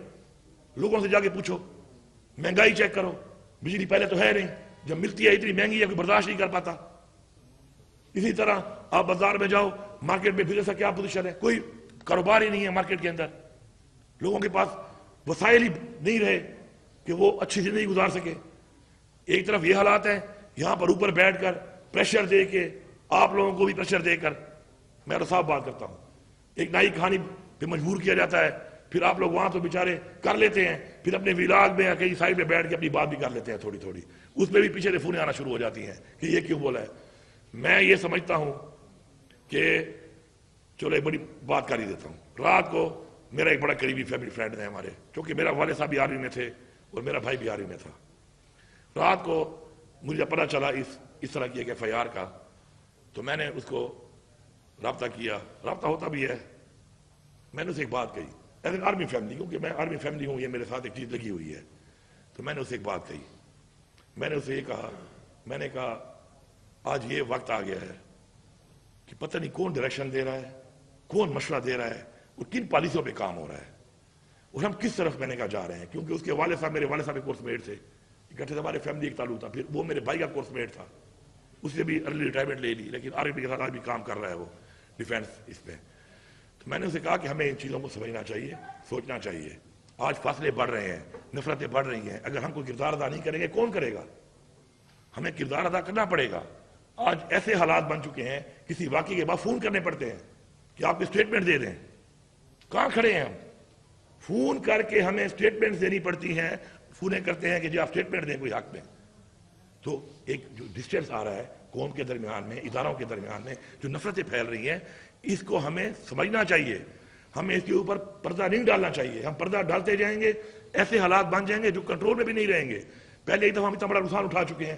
لوگوں سے جا کے پوچھو. مہنگائی چیک کرو, بجلی پہلے تو ہے نہیں, جب ملتی ہے اتنی مہنگی ہے کوئی برداشت نہیں کر پاتا. اسی طرح آپ بازار میں جاؤ, مارکیٹ میں بزنس کا کیا پوزیشن ہے, کوئی کاروبار ہی نہیں ہے مارکیٹ کے اندر. لوگوں کے پاس وسائل ہی نہیں رہے کہ وہ اچھی زندگی گزار سکے. ایک طرف یہ حالات ہیں, یہاں پر اوپر بیٹھ کر پریشر دے کے آپ لوگوں کو بھی پریشر دے کر, میں تو صاف بات کرتا ہوں, ایک نئی کہانی پہ مجبور کیا جاتا ہے پھر آپ لوگ وہاں تو بیچارے کر لیتے ہیں, پھر اپنے ولاگ میں یا کہیں سائڈ میں بیٹھ کے اپنی بات بھی کر لیتے ہیں تھوڑی تھوڑی, اس میں بھی پیچھے سے فونیں آنا شروع ہو جاتی ہیں کہ یہ کیوں بولا ہے. میں یہ سمجھتا ہوں کہ چلو ایک بڑی بات کر ہی دیتا ہوں. رات کو میرا ایک بڑا قریبی فیملی فرینڈ ہے ہمارے, چونکہ میرا والد صاحب بھی آرمی میں تھے اور میرا بھائی بھی آرمی میں تھا. رات کو مجھے پتہ چلا اس طرح کی ایک FIR کا, تو میں نے اس کو رابطہ کیا, رابطہ ہوتا بھی ہے. میں نے اسے ایک بات کہی ایز این آرمی فیملی, کیونکہ میں آرمی فیملی ہوں, یہ میرے ساتھ ایک چیز لگی ہوئی ہے. تو میں نے اسے ایک بات کہی, میں نے اسے یہ کہا, میں نے کہا آج یہ وقت آ گیا ہے کہ پتہ نہیں کون ڈائریکشن دے رہا ہے, کون مشورہ دے رہا ہے اور کن پالیسیوں پہ کام ہو رہا ہے اور ہم کس طرف میں نے کہا جا رہے ہیں. کیونکہ اس کے والد صاحب, میرے والد صاحب کورس میٹ تھے, اکٹھے سے ہمارے فیملی ایک تعلق تھا. پھر وہ میرے بھائی کا کورس میٹ تھا, اس نے بھی ارلی ریٹائرمنٹ لے لی, لیکن آرمی کے ساتھ آج بھی کام کر رہا ہے وہ ڈیفینس اس پہ. تو میں نے اسے کہا کہ ہمیں ان چیزوں کو سمجھنا چاہیے, سوچنا چاہیے. آج فاصلے بڑھ رہے ہیں, نفرتیں بڑھ رہی ہیں, اگر ہم کوئی کردار ادا نہیں کریں گے کون کرے گا؟ ہمیں کردار ادا کرنا پڑے گا. آج ایسے حالات بن چکے ہیں, کسی واقعے کے بعد فون کرنے پڑتے ہیں کہ آپ اسٹیٹمنٹ دے دیں. کہاں کھڑے ہیں ہم؟ فون کر کے ہمیں اسٹیٹمنٹ دینی پڑتی ہیں, فونیں کرتے ہیں کہ جی آپ اسٹیٹمنٹ دیں کوئی حق میں. تو ایک جو ڈسٹینس آ رہا ہے قوم کے درمیان میں, اداروں کے درمیان میں, جو نفرتیں پھیل رہی ہیں, اس کو ہمیں سمجھنا چاہیے. ہمیں اس کے اوپر پردہ نہیں ڈالنا چاہیے. ہم پردہ ڈالتے جائیں گے ایسے حالات بن جائیں گے جو کنٹرول میں بھی نہیں رہیں گے. پہلے ایک دفعہ ہم اتنا بڑا نقصان اٹھا چکے ہیں.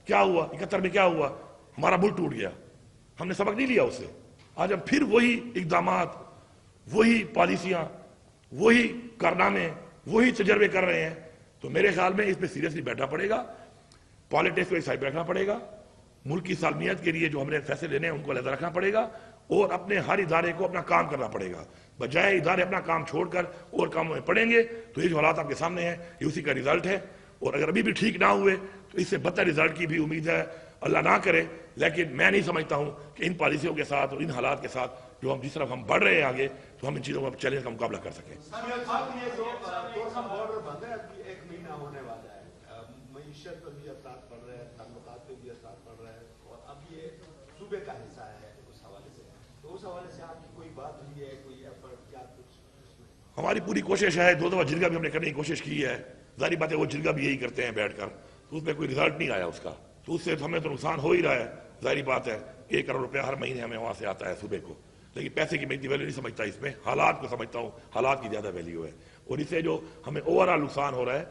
کیا ہوا 71 میں؟ کیا ہوا؟ ہمارا ملک ٹوٹ گیا. ہم نے سبق نہیں لیا اس سے. آج ہم پھر وہی اقدامات, وہی پالیسیاں, وہی کارنامے, وہی تجربے کر رہے ہیں. تو میرے خیال میں اس پہ سیریسلی بیٹھنا پڑے گا, پالیٹکس کو ایک سائڈ بیٹھنا پڑے گا, ملک کی سالمیت کے لیے جو ہم نے فیصلے لینے ہیں ان کو علیحدہ رکھنا پڑے گا, اور اپنے ہر ادارے کو اپنا کام کرنا پڑے گا. بجائے ادارے اپنا کام چھوڑ کر اور کاموں میں پڑیں گے تو یہ جو حالات آپ کے سامنے ہیں یہ اسی کا رزلٹ ہے. اور اگر ابھی بھی ٹھیک نہ ہوئے تو اس سے بدتر رزلٹ کی بھی امید ہے, اللہ نہ کرے. لیکن میں نہیں سمجھتا ہوں کہ ان پالیسیوں کے ساتھ اور ان حالات کے ساتھ جو ہم جس طرف ہم بڑھ رہے ہیں آگے, تو ہم ان چیزوں کا چیلنج کا مقابلہ کر سکیں. بارڈر بند ہے, ابھی 1 مہینہ ہونے والا ہے, معیشت پر بھی اثرات پڑ رہے ہیں, تعلقات پہ بھی اثرات پڑ رہے ہیں, اور اب یہ صوبے کا حصہ ہے اس حوالے سے. تو اس حوالے سے آپ کی کوئی بات ہوئی ہے, کوئی ایفرٹ, کیا کچھ؟ ہماری پوری کوشش ہے, 2 دفعہ جرگہ بھی ہم نے کرنے کی کوشش کی ہے. ظاہری بات ہے وہ جرگہ بھی یہی کرتے ہیں بیٹھ کر, تو اس میں کوئی رزلٹ نہیں آیا اس کا. تو اس سے ہمیں تو نقصان ہو ہی رہا ہے. ظاہری بات ہے 1 کروڑ روپیہ ہر مہینے ہمیں وہاں سے آتا ہے صوبے کو, لیکن پیسے کی میں اتنی ویلیو نہیں سمجھتا. اس میں حالات کو سمجھتا ہوں, حالات کی زیادہ ویلیو ہے. اور اس سے جو ہمیں اوور آل نقصان ہو رہا ہے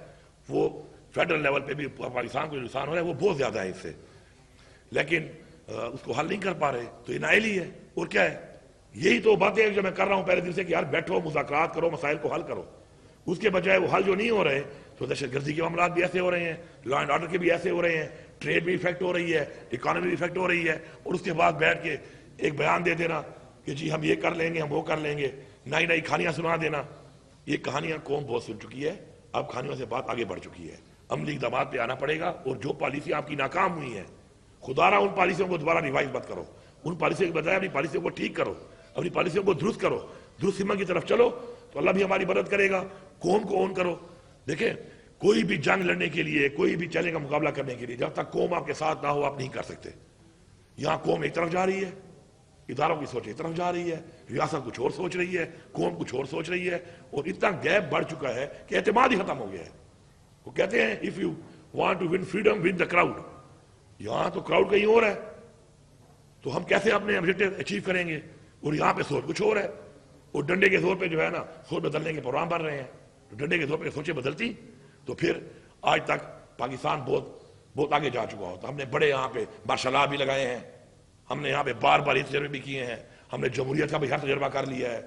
وہ فیڈرل لیول پہ بھی پاکستان کو جو نقصان ہو رہا ہے وہ بہت زیادہ ہے اس سے. لیکن اس کو حل نہیں کر پا رہے, تو یہ نااہلی ہے. اور کیا ہے, یہی تو باتیں جو میں کر رہا ہوں پہلے دن سے کہ یار بیٹھو, مذاکرات کرو, مسائل کو حل کرو. اس کے بجائے وہ حل جو نہیں ہو رہے, تو دہشت گردی کے معاملات بھی ایسے ہو رہے ہیں, لا اینڈ آرڈر کے بھی ایسے ہو رہے ہیں, ٹریڈ بھی افیکٹ ہو رہی ہے, اکانومی بھی افیکٹ ہو رہی ہے. اور اس کے بعد بیٹھ کے ایک بیان دے دینا کہ جی ہم یہ کر لیں گے, ہم وہ کر لیں گے, نئی نئی کہانیاں سنا دینا. یہ کہانیاں قوم بہت سن چکی ہے, اب کہانیوں سے بات آگے بڑھ چکی ہے. عملی اقدامات پہ آنا پڑے گا. اور جو پالیسی آپ کی ناکام ہوئی ہیں, خدا رہا ان پالیسیوں کو دوبارہ ریوائز مت کرو. ان پالیسیوں کے بجائے اپنی پالیسیوں کو ٹھیک کرو, اپنی پالیسیوں کو درست کرو, درست سمت کی طرف چلو, تو اللہ بھی ہماری مدد کرے گا. قوم کو اون کرو. دیکھیں کوئی بھی جنگ لڑنے کے لیے, کوئی بھی چیلنج کا مقابلہ کرنے کے لیے جب تک قوم آپ کے ساتھ نہ ہو آپ نہیں کر سکتے. یہاں قوم ایک طرف جا رہی ہے, اداروں کی سوچ ایک طرف جا رہی ہے, ریاست کچھ اور سوچ رہی ہے, قوم کچھ اور سوچ رہی ہے, اور اتنا گیپ بڑھ چکا ہے کہ اعتماد ہی ختم ہو گیا ہے. وہ کہتے ہیں if you want to win freedom win the crowd. یہاں تو کراؤڈ کہیں اور ہے, تو ہم کیسے اپنے آبجیکٹو اچیو کریں گے؟ اور یہاں پہ سوچ کچھ اور ہے. اور ڈنڈے کے زور پہ جو ہے نا سوچ بدلنے کے پروگرام بن رہے ہیں. ڈنڈے کے زور پہ سوچیں بدلتی تو پھر آج تک پاکستان بہت آگے جا چکا ہوتا. ہم نے بڑے یہاں پہ مارشل لا بھی لگائے ہیں, ہم نے یہاں پہ بار بار یہ تجربے بھی کیے ہیں, ہم نے جمہوریت کا بھی ہر تجربہ کر لیا ہے,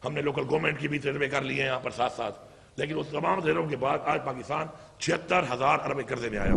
ہم نے لوکل گورنمنٹ کی بھی تجربے کر لیے ہیں یہاں پر ساتھ ساتھ. لیکن اس تمام تجربوں کے بعد آج پاکستان 76,000 ارب قرضے میں آیا.